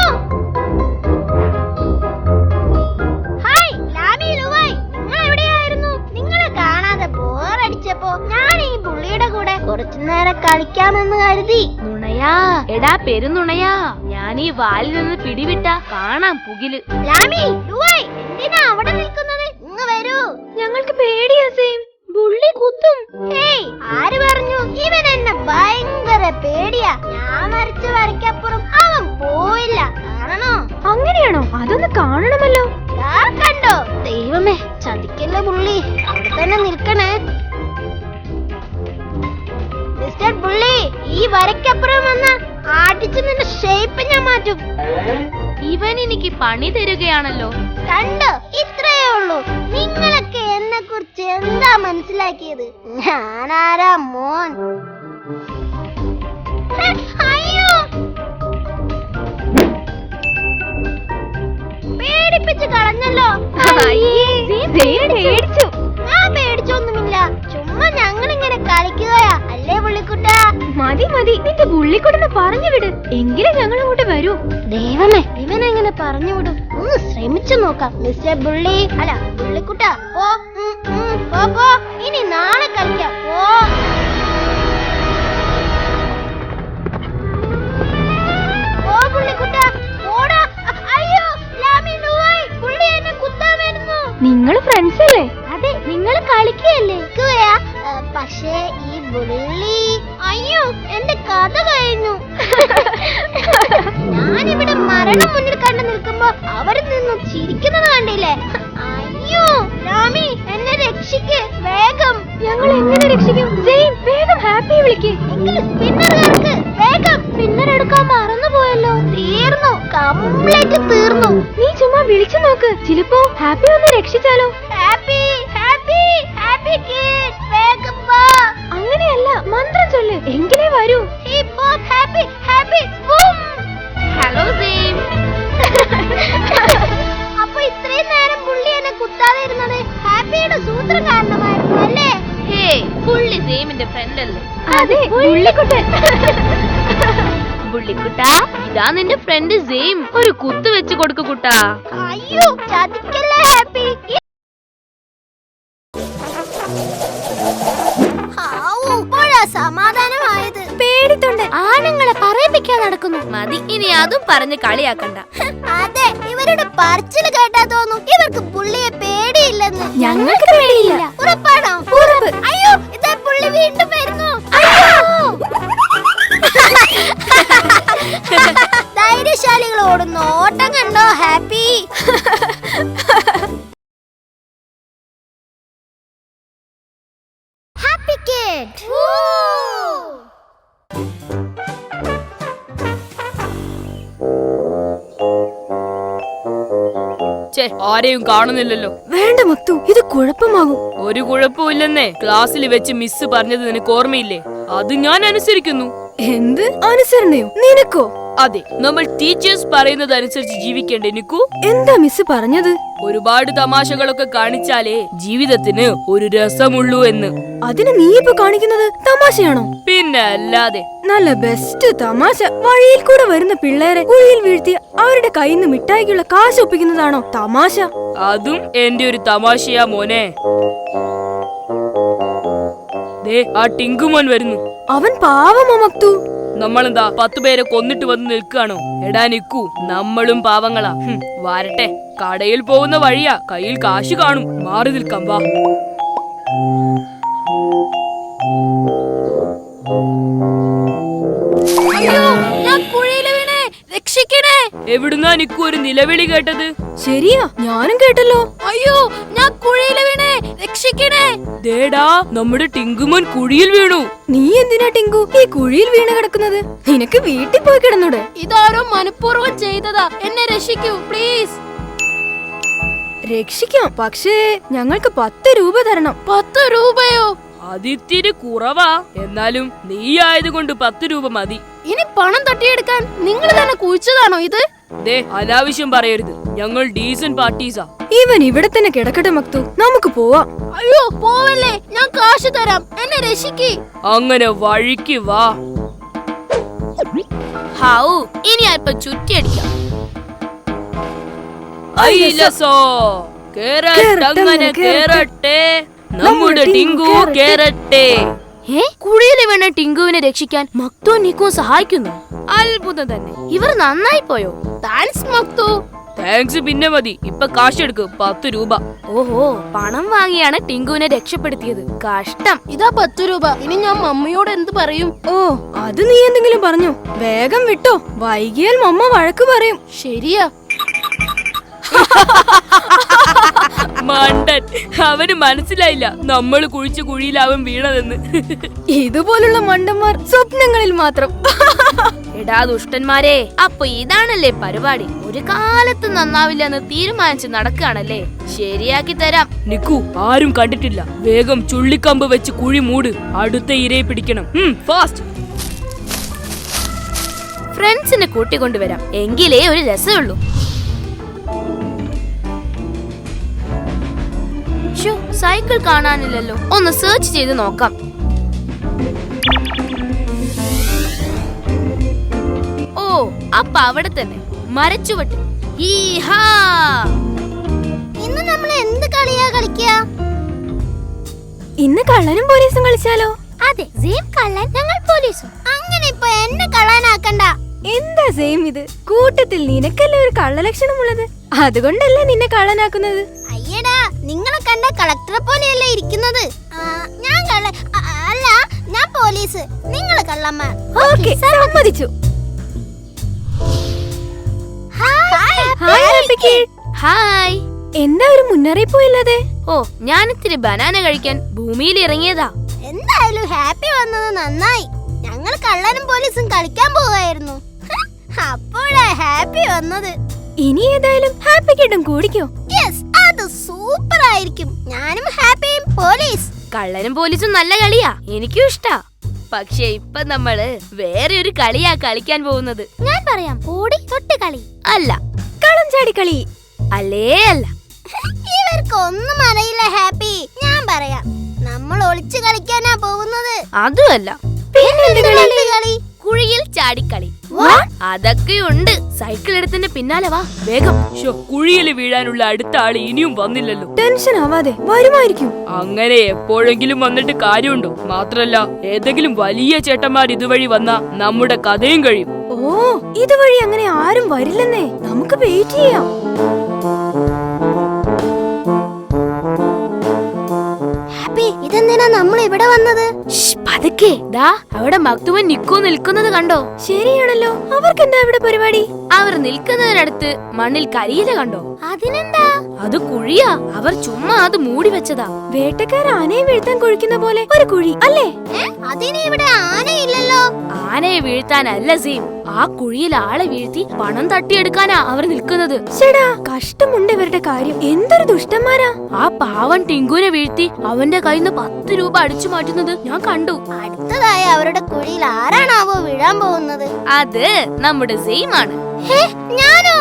ഹായ് ലാമി, ലുവായ്, നിങ്ങൾ എവിടെയായിരുന്നു? നിങ്ങളെ കാണാതെ ബോറടിച്ചപ്പോ ഞാൻ ഈ പുള്ളിയുടെ കൂടെ കുറച്ചു നേരം കളിക്കാമെന്ന് കരുതി. നുണയാ, എടാ പെരുന്നുണയാ. ഞാൻ ഈ വാലിൽ നിന്ന് പിടിവിട്ട കാണാം പുകില്. ലാമി, ലുവായ്, എന്തിനാ അവിടെ നിൽക്കുന്നത്? ഇങ്ങ് വരൂ. ഞങ്ങൾക്ക് പേടിയാ സെയിം. ബുള്ളി കുത്തും. ഹേയ്, ആര് പറഞ്ഞു? ഇവൻ എന്നെ ഭയങ്കര പേടിയാ. ഞാൻ വരച്ച വരയ്ക്കപ്പുറം അവൻ പോയില്ല. കാണണോ? അങ്ങനെയാണോ? അതൊന്ന് കാണണമല്ലോ. ദാ കണ്ടോ? ദൈവമേ, ചതിക്കല്ലേ പുള്ളി. അവിടെ തന്നെ നിൽക്കണേ. മിസ്റ്റർ പുള്ളി, ഈ വരയ്ക്കപ്പുറം വന്ന ആട്ടിച്ച് നിന്റെ ഷേപ്പ് ഞാൻ മാറ്റും. ഇവൻ എനിക്ക് പണി തരുകയാണല്ലോ. കണ്ടോ, ഇത്രയേ ഉള്ളൂ. നിങ്ങളൊക്കെ എന്നെ കുറിച്ച് എന്താ മനസ്സിലാക്കിയത്? ഞാനാരാ മോൻ? അയ്യോ, പേടിപ്പിച്ച് കളഞ്ഞല്ലോ. പേടിച്ചു. ഞാൻ പേടിച്ചൊന്നുമില്ല, ചുമ്മാ ഞങ്ങളിങ്ങനെ കളിക്കുകയാ അല്ലേ പുള്ളിക്കുട്ട? മതി മതി, നിന്റെ പുള്ളിക്കുട്ടനെ പറഞ്ഞു വിട്, എങ്കിലും ഞങ്ങൾ അങ്ങോട്ട് വരൂ. ദൈവമേ, ഇവനെങ്ങനെ പറഞ്ഞു വിടും? ഒന്ന് ശ്രമിച്ചു നോക്കാം. മിസ്റ്റർ ബുള്ളി, അല്ല പുള്ളിക്കുട്ട, പോ. പോ, ഇനി നാളെ കളിക്കാം. പോ പുള്ളിക്കുട്ട, പോടാ. അയ്യോ, ലാമി ലൂവായ്, പുള്ളി എന്നെ കുത്താൻ വരുന്നു. നിങ്ങൾ ഫ്രണ്ട്സ് അല്ലേ? അതെ, നിങ്ങൾ കളിക്കുകയല്ലേ? പക്ഷേ ഈ ബുള്ളി, അയ്യോ എന്റെ കഥ കഴിഞ്ഞു. ഞാനിവിടെ മരണം മുന്നിൽ കണ്ടു നിൽക്കുമ്പോ അവരിൽ നിന്നും ചിരിക്കുന്നത് കണ്ടില്ലേ? അയ്യോ രാമി, എന്നെ രക്ഷിക്ക് വേഗം. ഞങ്ങൾ എങ്ങനെ രക്ഷിക്കും? വേഗം ഹാപ്പി വിളിക്ക്. സ്പിന്നറുകാർക്ക് വേഗം. സ്പിന്നർ എടുക്കാൻ മറന്നുപോയല്ലോ. തീർന്നു, കംപ്ലീറ്റ് തീർന്നു. നീ ചുമ്മാ വിളിച്ചു നോക്ക്, ചിലപ്പോ ഹാപ്പി ഒന്ന് രക്ഷിച്ചാലോ. ഹാപ്പി ഹാപ്പി ഹാപ്പി കിഡ്, വേഗം വാ. അങ്ങനെയല്ല, മന്ത്രം ചൊല്ല്, എങ്കിലേ വരൂ. Hip hop happy happy boom. Hello same. അപ്പൊ ഇത്രയും നേരം പുള്ളി എന്നെ കുത്താതെ ഇരുന്നത് ഹാപ്പിയുടെ സൂത്രം കാരണമായിരുന്നു അല്ലേ? ഹേ, പുള്ളി സെയിമിന്റെ ഫ്രണ്ട് അല്ലേ? അതെ, പുള്ളിക്കുട്ടൻ. പുള്ളിക്കുട്ടാ, ഇതാ നിന്റെ ഫ്രണ്ട് സെയിം. ഒരു കുത്ത് വെച്ച് കൊടുക്കു കുട്ടാ. അയ്യോ, ചതിക്കല്ലേ ഹാപ്പി. സമാധാനമായത്. പേടിത്തൊണ്ട് ആണുങ്ങളെ പറയിപ്പിക്കാൻ നടക്കുന്നു. മതി, ഇനി അതും പറഞ്ഞ് കളിയാക്കണ്ട. അതെ, ഇവരുടെ പറച്ചിൽ കേട്ടാ തോന്നും ഇവർക്ക് പുള്ളിയെ പേടിയില്ലെന്ന്. ഞങ്ങൾക്ക് പേടിയില്ല. ഉറപ്പാണോ? ഉറപ്പ്. അയ്യോ, ഇതാ പുള്ളി വീണ്ടും വരുന്നു. ധൈര്യശാലികൾ ഓടുന്ന ഓട്ടം കണ്ടോ ഹാപ്പി? Happy kid. ആരെയും കാണുന്നില്ലല്ലോ. വേണ്ട മുത്തു, ഇത് കുഴപ്പമാകും. ഒരു കുഴപ്പമില്ലെന്നേ ക്ലാസ്സിൽ വെച്ച് മിസ് പറഞ്ഞത് നിനക്ക് ഓർമ്മയില്ലേ? അത് ഞാൻ അനുസരിക്കുന്നു. എന്ത് അനുസരണയോ? നിനക്കോ? അതെ, നമ്മൾ ടീച്ചേഴ്സ് പറയുന്നത് അനുസരിച്ച് ജീവിക്കേണ്ടേ നിക്കു? എന്താ മിസ് പറഞ്ഞത്? ഒരുപാട് തമാശകളൊക്കെ കാണിച്ചാലേ ജീവിതത്തിന് ഒരു രസമുള്ളൂ എന്ന്. അതിന് നീ ഇപ്പൊ കാണിക്കുന്നത് തമാശയാണോ? പിന്നെ അല്ലാതെ. നല്ല ബെസ്റ്റ് തമാശ. വഴിയിൽ കൂടെ വരുന്ന പിള്ളേരെ കുഴിയിൽ വീഴ്ത്തി അവരുടെ കയ്യിൽ നിന്ന് മിഠായിക്കുള്ള കാശ് ഒപ്പിക്കുന്നതാണോ തമാശ? അതും എന്റെ ഒരു തമാശയാ മോനെ. ദേ, ആ ടിങ്കുമോൻ വരുന്നു. അവൻ പാവമോ മക്തു? നമ്മളെന്താ 10 പേരെ കൊന്നിട്ട് വന്ന് നിൽക്കാണോ? എടാ നിക്കു, നമ്മളും പാവങ്ങളാ. വരട്ടെ, കടയിൽ പോകുന്ന വഴിയാ, കയ്യിൽ കാശ് കാണും. മാറി നിൽക്കാം, വാ. എവിടുന്നാ നിക്കു ഒരു നിലവിളി കേട്ടത്? ശരിയാ, ഞാനും കേട്ടല്ലോ. അയ്യോ, ഞാൻ കുഴിയിൽ വീണേ, രക്ഷിക്കണേ. ദേടാ, നമ്മുടെ ടിങ്കുമോൻ കുഴിയിൽ വീണു. നീ എന്തിനാ ടിങ്കു ഈ കുഴിയിൽ വീണ് കിടക്കുന്നത്? നിനക്ക് വീട്ടിൽ പോയി കിടന്നൂടെ? ഇതാരോ മനഃപൂർവ്വം ചെയ്തതാ, എന്നെ രക്ഷിക്കൂ പ്ലീസ്. രക്ഷിക്കാം, പക്ഷേ ഞങ്ങൾക്ക് 10 രൂപ തരണം. 10 രൂപയോ? അതിത്തിരി കുറവാ. എന്നാലും നീ ആയതുകൊണ്ട് 10 രൂപ മതി. ഇനി പണം തട്ടിയെടുക്കാൻ നിങ്ങൾ തന്നെ കുഴിച്ചതാണോ ഇത്? ദേ, അനാവശ്യം പറയരുത്. ഞങ്ങൾ ഡീസന്റ് പാർട്ടീസാ. ഇവൻ ഇവിടെ തന്നെ കിടക്കട്ടെ മക്തു, നമുക്ക് പോവാം. അയ്യോ പോവല്ലേ, ഞാൻ കാശ് തരാം, എന്നെ രക്ഷിക്ക്. അങ്ങനെ വഴിക്ക് വാ. ഹൗ, ഇനി അല്പം ചുറ്റിയടിക്കാം. ഐലസോ കേറട്ടങ്ങനെ കേറട്ടെ, നമ്മുടെ ടിങ്കു കേറട്ടെ. കുഴിയിൽ വീണ ടിങ്കുവിനെ രക്ഷിക്കാൻ മക്തു നിക്കു സഹായിക്കുന്നു. അത്ഭുതം തന്നെ, ഇവർ നന്നായി പോയോ. താങ്ക്സ് മക്തു. താങ്ക്സ് പിന്നെ മതി, ഇപ്പൊ കാശെടുക്ക്. 10 രൂപ. ഓഹോ, പണം വാങ്ങിയാണ് ടിങ്കുവിനെ രക്ഷപ്പെടുത്തിയത്. കഷ്ടം. ഇതാ 10 രൂപ. ഇനി ഞാൻ മമ്മിയോട് എന്ത് പറയും? ഓ, അത് നീ എന്തെങ്കിലും പറഞ്ഞോ? വേഗം വിട്ടോ, വൈകിയാൽ മമ്മ വഴക്ക് പറയും. ശരിയാ. മണ്ടൻ, അവന് മനസ്സിലായില്ല നമ്മൾ കുഴിച്ച കുഴിയിൽ അവൻ വീണതെന്ന്. ഇതുപോലുള്ള മണ്ടന്മാർ സ്വപ്നങ്ങളിൽ മാത്രം. എടാ ദുഷ്ടന്മാരെ, അപ്പൊ ഇതാണല്ലേ പരിപാടി? ഒരു കാലത്ത് നന്നാവില്ലെന്ന് തീരുമാനിച്ച് നടക്കുകയാണല്ലേ? ശരിയാക്കി തരാം. നിക്കു, ആരും കണ്ടിട്ടില്ല. വേഗം ചുള്ളിക്കമ്പ് വെച്ച് കുഴി മൂട്. അടുത്ത ഇരയെ പിടിക്കണം. ഫാസ്റ്റ്. ഫ്രണ്ട്സിനെ കൂട്ടിക്കൊണ്ടുവരാം, എങ്കിലേ ഒരു രസമുള്ളൂ. സൈക്കിൾ കാണാനില്ലല്ലോ, ഒന്ന് സെർച്ച് ചെയ്ത് നോക്കാം. ഓ, അപ്പൊ അവിടെ തന്നെ മരച്ചുവട്ട്. ഇന്ന് നമ്മൾ എന്ത് കളിയാ കളിക്കുക? ഇന്ന് കള്ളനും പോലീസും കളിച്ചാലോ? അതെ, സെയിം കള്ളൻ, ഞങ്ങൾ പോലീസും. അങ്ങനെ ഇപ്പൊ എന്നെ കള്ളനാക്കണ്ട. എന്താ സെയിം ഇത്? കൂട്ടത്തിൽ നിനക്കല്ലേ ഒരു കള്ളലക്ഷണമുള്ളത്, അതുകൊണ്ടല്ലേ നിന്നെ കള്ളനാക്കുന്നത്. അയ്യടാ, നിങ്ങളെ കണ്ട കളക്ടറെ പോലെയല്ലേ ഇരിക്കുന്നത്. ഞാൻ അല്ല, ഞാൻ പോലീസ്, നിങ്ങൾ കള്ളന്മാർ. ഓക്കേ, സമ്മതിച്ചു. ഹായ്. എന്താ ഒരു മുന്നറിയിപ്പോ ഇല്ലാതെ? ഓ, ഞാനിത്തിരി ബനാന കഴിക്കാൻ ഭൂമിയിൽ ഇറങ്ങിയതാ. എന്തായാലും ഹാപ്പി വന്നത് നന്നായി. ഞങ്ങൾ കള്ളനും പോലീസും കളിക്കാൻ പോവായിരുന്നു, അപ്പോഴാ ഹാപ്പി വന്നത്. ഇനി ഏതായാലും ഹാപ്പി കിട്ടും കൂടിക്കോ. യെസ്, അത് സൂപ്പർ ആയിരിക്കും. ഞാനും ഹാപ്പിയും പോലീസ്. കള്ളനും പോലീസും നല്ല കളിയാ, എനിക്കും ഇഷ്ടാ. പക്ഷെ ഇപ്പൊ നമ്മള് വേറെ ഒരു കളിയാ കളിക്കാൻ പോകുന്നത്. ഞാൻ പറയാം, ഓടി തൊട്ട് കളി. അല്ല, കളം ചാടി കളി. അല്ലേ അല്ല. ഇവർക്കൊന്നും അറിയില്ല ഹാപ്പി. ഞാൻ പറയാം, നമ്മൾ ഒളിച്ചു കളിക്കാനാ പോകുന്നത്. അതുമല്ല, പിന്നെ കളി? കുഴിയിൽ ചാടിക്കളി. അതൊക്കെയുണ്ട്. സൈക്കിൾ എടുത്തിന്റെ പിന്നാലെ വാ വേഗം. കുഴിയിൽ വീഴാനുള്ള അടുത്ത ആള് ഇനിയും വന്നില്ലല്ലോ. ടെൻഷൻ ആവാതെ വരുമായിരിക്കും. അങ്ങനെ എപ്പോഴെങ്കിലും വന്നിട്ട് കാര്യമുണ്ടോ? മാത്രല്ല, ഏതെങ്കിലും വലിയ ചേട്ടന്മാർ ഇതുവഴി വന്നാ നമ്മുടെ കഥയും കഴിയും. ഓ, ഇതുവഴി അങ്ങനെ ആരും വരില്ലെന്നേ. നമുക്ക് വെയിറ്റ് ചെയ്യാം. ഹാപ്പി, ഇതെന്തിനാ നമ്മൾ ഇവിടെ വന്നത്? പതുക്കെ. ദാ അവിടെ മക്തുവൻ നിക്കു നിൽക്കുന്നത് കണ്ടോ? ശരിയാണല്ലോ, അവർക്ക് എന്താ ഇവിടെ പരിപാടി? അവർ നിൽക്കുന്നതിനടുത്ത് മണ്ണിൽ കരിയില കണ്ടോ? അതിനെന്താ? അത് കുഴിയാ. അവർ ചുമ്മാ അത് മൂടി വെച്ചതാ. വേട്ടക്കാർ ആനയെ വീഴ്ത്താൻ കുഴിക്കുന്ന പോലെ ഒരു കുഴി അല്ലേ? അതിന് ഇവിടെ ആനയില്ലല്ലോ. ആനയെ വീഴ്ത്താനല്ല സീം, ആ കുഴിയിൽ ആളെ വീഴ്ത്തി പണം തട്ടിയെടുക്കാനാ അവർ നിൽക്കുന്നത്. ചേടാ, കഷ്ടമുണ്ട് ഇവരുടെ കാര്യം. എന്തൊരു ദുഷ്ടന്മാരാ. ആ പാവൻ ടിങ്കുനെ വീഴ്ത്തി അവന്റെ കയ്യിൽ നിന്ന് 10 രൂപ അടിച്ചു മാറ്റുന്നത് ഞാൻ കണ്ടു. അടുത്തതായി അവരുടെ കുഴിയിൽ ആരാണാവോ വീഴാൻ പോകുന്നത്? അത് നമ്മുടെ സെയിം ആണ്. ഞാനോ?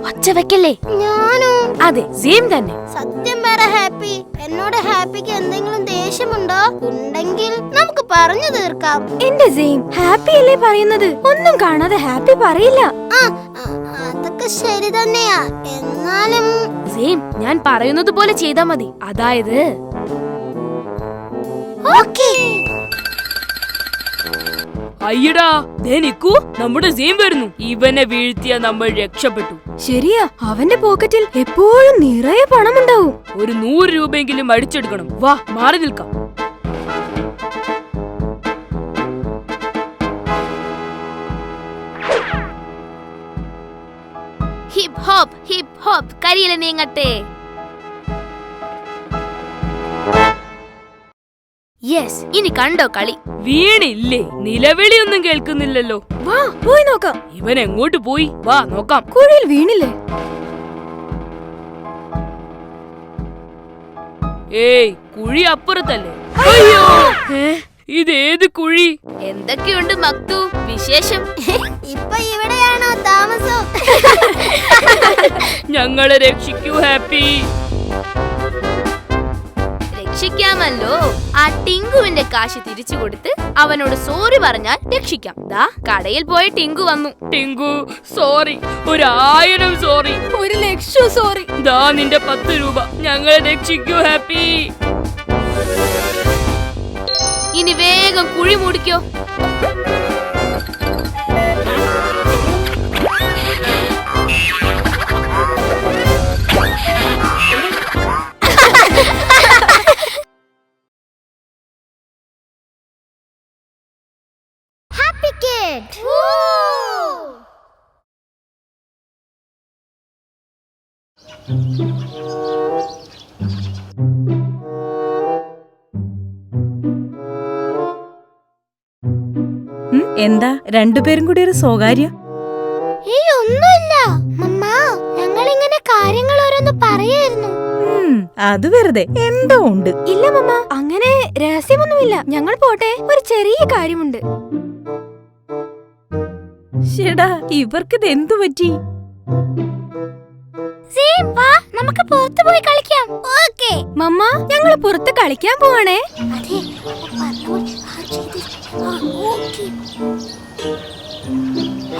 ഒച്ച വെക്കല്ലേ. ഞാനോ? അതെ, സെയിം തന്നെ. സത്യം പറ ഹാപ്പി, എന്നോട് ഹാപ്പിക്ക് എന്തെങ്കിലും ദേഷ്യമുണ്ടോ? ഉണ്ടെങ്കിൽ നമുക്ക് പറഞ്ഞു തീർക്കാം. എന്റെ സെയിം, ഹാപ്പി അല്ലേ പറയുന്നത്? ഒന്നും കാണാതെ ഹാപ്പി പറയില്ല. അതൊക്കെ ശരി തന്നെയാ. എന്നാലും സെയിം, ഞാൻ പറയുന്നത് പോലെ ചെയ്താ മതി. അതായത് ഓക്കേ. അയ്യടാ, ദേ നിക്കു, നമ്മുടെ സെയിം വരുന്നു. ഇവനെ വീഴ്ത്തിയ നമ്മൾ രക്ഷപ്പെട്ടു. ശരിയാ, അവന്റെ പോക്കറ്റിൽ എപ്പോഴും നിറയെ പണമുണ്ടാവും. ഒരു 100 രൂപയെങ്കിലും അടിച്ചെടുക്കണം. വാ, മാറി നിൽക്കാം. ഹിപ് ഹോപ്പ് ഹിപ് ഹോപ്പ്, കരിയില നീങ്ങട്ടെ. യെസ്, ഇനി കണ്ടോ കളി? വീണില്ലേ? നിലവിളിയൊന്നും കേൾക്കുന്നില്ലല്ലോ. വാ, പോയി നോക്കാം. ഇവൻ എങ്ങോട്ട് പോയി? വാ നോക്കാം. കുഴിയിൽ വീണില്ലേ? ഏയ്, കുഴി അപ്പുറത്തല്ലേ? അയ്യോ, ഇതേത് കുഴി? എന്തൊക്കെയുണ്ട് മക്തു വിശേഷം? ഇപ്പൊ ഇവിടെയാണോ താമസം? ഞങ്ങളെ രക്ഷിക്കൂ ഹാപ്പി. രക്ഷിക്കാമല്ലോ. ആ ടിങ്കുവിന്റെ കാശ് തിരിച്ചു കൊടുത്ത് അവനോട് സോറി പറഞ്ഞാൽ രക്ഷിക്കാം. ദാ കടയിൽ പോയ ടിങ്കു വന്നു. ടിങ്കു, സോറി. 1000 സോറി. 1,00,000 സോറി. ദാ നിന്റെ 10 രൂപ. ഞങ്ങളെ രക്ഷിക്കൂ ഹാപ്പി. ഇനി വേഗം കുഴി മൂടിക്കോ. Happy kid. Woo! എന്താ രണ്ടുപേരും കൂടി ഒരു സ്വകാര്യം? ഏയ് ഒന്നുമില്ല മമ്മ, ഞങ്ങൾ ഇങ്ങനെ കാര്യങ്ങൾ ഓരോന്ന് പറയായിരുന്നു. അത് വെറുതെ എന്തോ ഉണ്ട്. ഇല്ല മമ്മ, അങ്ങനെ രഹസ്യമൊന്നുമില്ല. ഞങ്ങൾ പോട്ടെ, ഒരു ചെറിയ കാര്യമുണ്ട്. ഷെടാ, ഇവർക്കിത് എന്തു പറ്റി? വാ, നമുക്ക് പുറത്ത് പോയി കളിക്കാം. ഓക്കേ മമ്മ, ഞങ്ങൾ പുറത്ത് കളിക്കാൻ പോവാണേ. അതെ,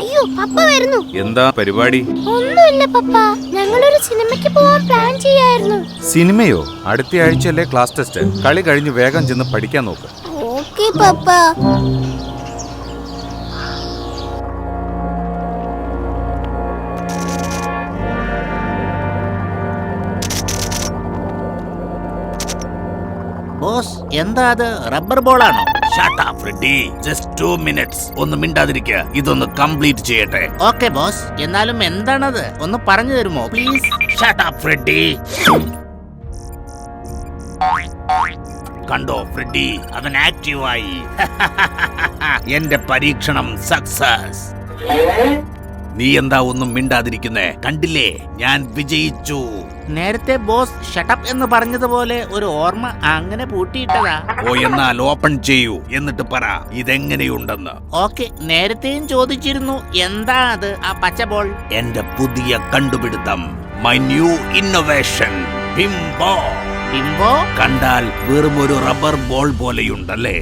അയ്യോ പപ്പ വരുന്നു. എന്താ പരിപാടി? ഒന്നുമില്ല പപ്പ, ഞങ്ങളൊരു സിനിമയ്ക്ക് പോവാൻ പ്ലാൻ ചെയ്യായിരുന്നു. സിനിമയോ? അടുത്ത ആഴ്ചയല്ലേ ക്ലാസ് ടെസ്റ്റ്. കളി കഴിഞ്ഞ് വേഗം ചെന്ന് പഠിക്കാൻ നോക്ക്. ഓക്കേ പപ്പ. ബോസ്, എന്താ അത്? Rubber ബോളാണോ? Shut up, Freddy. Just 2 minutes. ഒന്ന് മിണ്ടാതിരിക്കുക, ഇതൊന്ന് കംപ്ലീറ്റ് ചെയ്യട്ടെ. ഓക്കെ ബോസ്, എന്നാലും എന്താണത്? ഒന്ന് പറഞ്ഞു തരുമോ പ്ലീസ്? Shut up, Freddy. കണ്ടോ ഫ്രെഡി, അവൻ ആക്റ്റീവായി. എന്റെ പരീക്ഷണം സക്സസ്. നീ എന്താ ഒന്നും മിണ്ടാതിരിക്കുന്നേ? കണ്ടില്ലേ, ഞാൻ വിജയിച്ചു. നേരത്തെ ബോസ് ഷട്ടപ്പ് എന്ന് പറഞ്ഞതുപോലെ ഒരു ഓർമ്മ അങ്ങനെ പൂട്ടിയിട്ടതാ. ഓ, എന്നാൽ ഓപ്പൺ ചെയ്യൂ, എന്നിട്ട് പറ ഇതെങ്ങനെയുണ്ടെന്ന്. ഓക്കെ, നേരത്തെയും ചോദിച്ചിരുന്നു. എന്താ അത് ആ പച്ച ബോൾ? എന്റെ പുതിയ കണ്ടുപിടുത്തം, മൈ ന്യൂ ഇന്നോവേഷൻ, ബിംബോ. ബിംബോ? കണ്ടാൽ വെറും ഒരു റബ്ബർ ബോൾ പോലെയുണ്ടല്ലേ?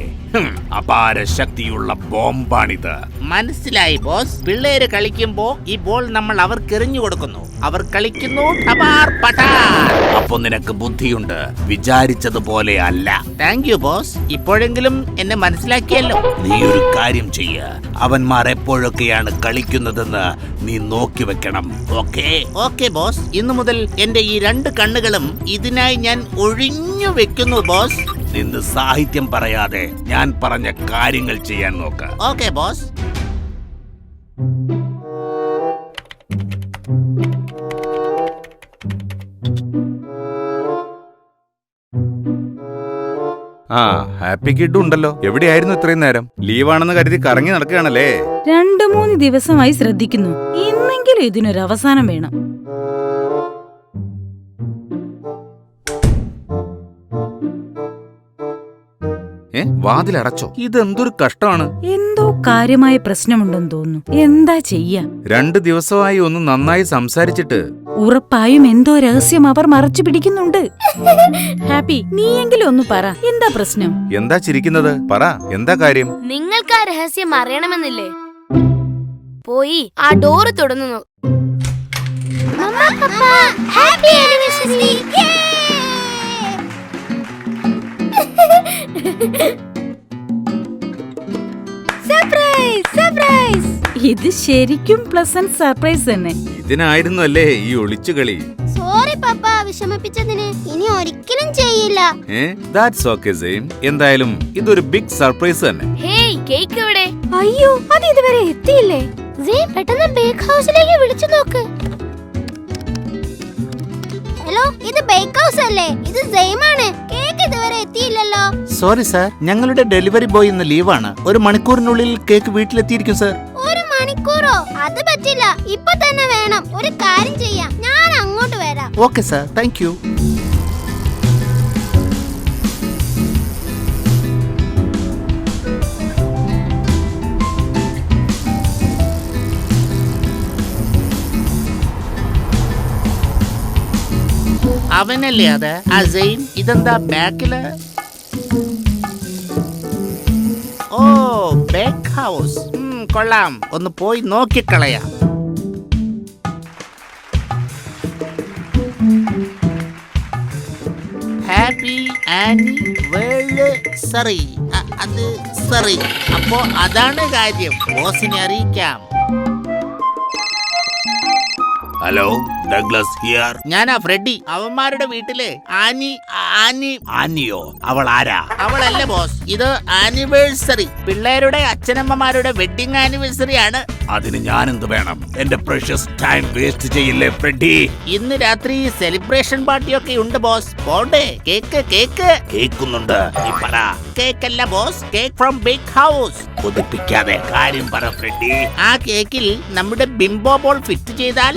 അപാര ശക്തിയുള്ള ബോംബാണിത്. മനസ്സിലായി ബോസ്. പിള്ളേര് കളിക്കുമ്പോ ഈ ബോൾ നമ്മൾ അവർക്ക് എറിഞ്ഞു കൊടുക്കുന്നു, അവർ കളിക്കുന്നു, ടപാർ പടാർ. അപ്പൊ നിനക്ക് ബുദ്ധിയുണ്ട്, വിചാരിച്ചതുപോലെ അല്ല. താങ്ക് യു ബോസ്, ഇപ്പോഴെങ്കിലും എന്നെ മനസ്സിലാക്കിയല്ലോ. നീ ഒരു കാര്യം ചെയ്യ, അവന്മാർ എപ്പോഴൊക്കെയാണ് കളിക്കുന്നതെന്ന് നീ നോക്കി വെക്കണം. ഓക്കേ? ഓക്കെ ബോസ്, ഇന്നു മുതൽ എന്റെ ഈ 2 കണ്ണുകളും ഇതിനായി ഞാൻ ഒഴിഞ്ഞു വെക്കുന്നു ബോസ്. നിന്ന് സാഹിത്യം പറയാതെ ഞാൻ പറഞ്ഞ കാര്യങ്ങൾ ചെയ്യാൻ നോക്ക. Okay boss. ആ, ഹാപ്പി കിഡ് ഉണ്ടല്ലോ. എവിടെയായിരുന്നു ഇത്രയും നേരം? ലീവാണെന്ന് കരുതി കറങ്ങി നടക്കുകയാണല്ലേ? 2-3 ദിവസമായി ശ്രദ്ധിക്കുന്നു. ഇന്നെങ്കിലും ഇതിനൊരു അവസാനം വേണം. വാതിലടച്ചോ? ഇതെന്തൊരു കഷ്ടമാണ്. എന്തോ കാര്യമായ പ്രശ്നമുണ്ടെന്ന് തോന്നുന്നു. എന്താ ചെയ്യാ? 2 ദിവസമായി ഒന്ന് നന്നായി സംസാരിച്ചിട്ട്. ഉറപ്പായും എന്തോ രഹസ്യം അവർ മറച്ചു പിടിക്കുന്നുണ്ട്. ഹാപ്പി, നീയെങ്കിലും ഒന്ന് പറ, എന്താ പ്രശ്നം? എന്താ ചിരിക്കുന്നത്? പറ, എന്താ കാര്യം? നിങ്ങൾക്ക് ആ രഹസ്യം അറിയണമെന്നില്ലേ? പോയി ആ ഡോറ് തുറന്നു. മമ്മ, പപ്പ, ഹാപ്പി ആനിവേഴ്സറി. Surprise, surprise. ഇത് ശരിക്കും പ്ലസന്റ് സർപ്രൈസ് തന്നെ. ഇതിനായിരുന്നു അല്ലേ ഈ ഒളിച്ചുകളി? സോറി പപ്പ, വിഷമിപ്പിച്ചതിന്. ഇനി ഒരിക്കലും ചെയ്യില്ല. That's okay same. എന്തായാലും ഇതൊരു ബിഗ് സർപ്രൈസ് തന്നെ. ഹേയ്, കേക്ക് എവിടെ? അയ്യോ, അത് ഇതുവരെ എത്തിയില്ലേ? പെട്ടെന്ന് ബേക്ക് ഹൗസിലേക്ക് വിളിച്ചു നോക്ക്. ഹലോ, ഇത് ബേക്ക് ഹൗസ് അല്ലേ? ഇത് സെയിമാണ്. കേക്ക് ഇതുവരെ എത്തിയില്ലല്ലോ. സോറി സാർ, ഞങ്ങളുടെ ഡെലിവറി ബോയ് ഇന്ന് ലീവാണ്. 1 മണിക്കൂറിനുള്ളിൽ കേക്ക് വീട്ടിലെത്തിയിരിക്കും സാർ. 1 മണിക്കൂറോ? അത് പറ്റില്ല, ഇപ്പൊ തന്നെ വേണം. ഒരു കാര്യം ചെയ്യാം, ഞാൻ അങ്ങോട്ട് വരാം. Okay sir, thank you. അവനല്ലേ അത്? അസൈൻ, ഇതെന്താ ബാക്കില്? ഓ, ബേക്ക് ഹൗസ്. കൊള്ളാം, ഒന്ന് പോയി നോക്കിക്കളയാം. Happy anniversary. അത് സറി. അപ്പോ അതാണ് കാര്യം. ബോസിനെ അറിയിക്കാം. Hello, Douglas here. ഞാനാ ഫ്രെഡി. അവന്മാരുടെ വീട്ടിലെ ആനിയോ? അവൾ ആരാ? അവളല്ല ബോസ്, ഇത് ആനിവേഴ്സറി. പിള്ളേരുടെ അച്ഛനമ്മമാരുടെ വെഡിങ് ആനിവേഴ്സറി ആണ്. അതിന് ഞാൻ എന്ത് വേണം? എന്റെ പ്രഷ്യസ് ടൈം വേസ്റ്റ് ചെയ്യില്ലേ ഫ്രെഡി? ഇന്ന് രാത്രി സെലിബ്രേഷൻ പാർട്ടിയൊക്കെ ഉണ്ട് ബോസ്. പോണ്ടേ? കേക്കുന്നുണ്ട്. നീ പറ. കേക്കല്ല boss, cake from big house. കൊതിപ്പിക്കാതെ കാര്യം പറ ഫ്രെഡി. ആ കേക്കിൽ നമ്മുടെ ബിംബോ ബോൾ ഫിറ്റ് ചെയ്താൽ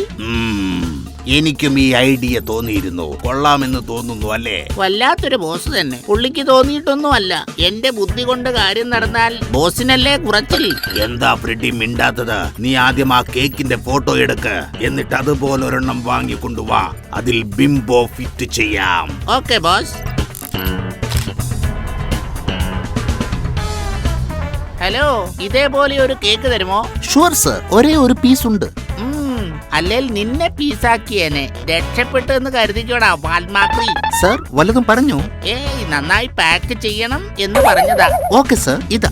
എനിക്കും ഈ ഐഡിയ തോന്നിയിരുന്നു. കൊള്ളാമെന്ന് തോന്നുന്നു അല്ലേ? വല്ലാത്തൊരു ബോസ് തന്നെ. പുള്ളിക്ക് തോന്നിയിട്ടൊന്നും അല്ല. എന്റെ ബുദ്ധി കൊണ്ട് കാര്യം നടന്നാൽ ബോസിനല്ലേ കുറച്ചിൽ. എന്താ ഫ്രെഡി മിണ്ടാത്തത്? നീ ആദ്യം ആ കേക്കിന്റെ ഫോട്ടോ എടുക്ക്, എന്നിട്ട് അതുപോലൊരെണ്ണം വാങ്ങിക്കൊണ്ടുവാ. അതിൽ ബിംബോ ഫിറ്റ് ചെയ്യാം. Okay boss. ഹലോ, ഇതേപോലെ ഒരു കേക്ക് തരുമോ? ഷുവർ സർ, ഒരേ ഒരു പീസ് ഉണ്ട്. അല്ലെങ്കിൽ നിന്നെ പീസാക്കിയേനെ. രക്ഷപ്പെട്ടു എന്ന് കരുതിക്കോടാ വാൽമാക്രി. സർ വല്ലതും പറഞ്ഞു? ഏയ്, നന്നായി പാക്ക് ചെയ്യണം എന്ന് പറഞ്ഞതാ. ഓക്കെ സർ, ഇതാ.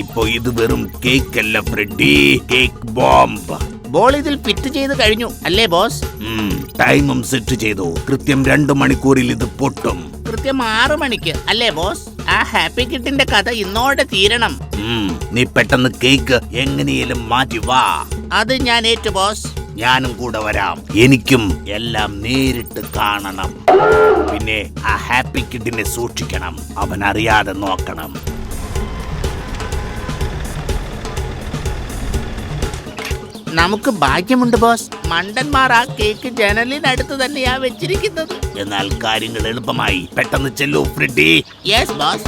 ഇപ്പൊ ഇത് വെറും കേക്ക് അല്ല ഫ്രെഡി, കേക്ക് ബോംബ്. ബോൾ ഇതിൽ ഫിറ്റ് ചെയ്ത് കഴിഞ്ഞു അല്ലേ ബോസ്? ടൈമും സെറ്റ് ചെയ്തു. കൃത്യം 2 മണിക്കൂറിൽ ഇത് പൊട്ടും. കൃത്യം 6 മണിക്ക് അല്ലേ ബോസ്? ആ ഹാപ്പി കിഡിന്റെ കഥ ഇന്നോടെ തീരണം. നീ പെട്ടെന്ന് കേക്ക് എങ്ങനെയും മാറ്റി വാ. അത് ഞാൻ ഏറ്റു ബോസ്. ഞാനും കൂടെ വരാം. എനിക്കും എല്ലാം നേരിട്ട് കാണണം. പിന്നെ ആ ഹാപ്പി കിഡിനെ സൂക്ഷിക്കണം. അവൻ അറിയാതെ നോക്കണം. നമുക്ക് ഭാഗ്യമുണ്ട് ബോസ്. മണ്ടന്മാർ ആ കേക്ക് ജനലിനടുത്ത് തന്നെയാ വെച്ചിരിക്കുന്നത്. എന്നാൽ കാര്യങ്ങൾ എളുപ്പമായി. പെട്ടെന്ന് ചെല്ലൂ Freddy. Yes boss.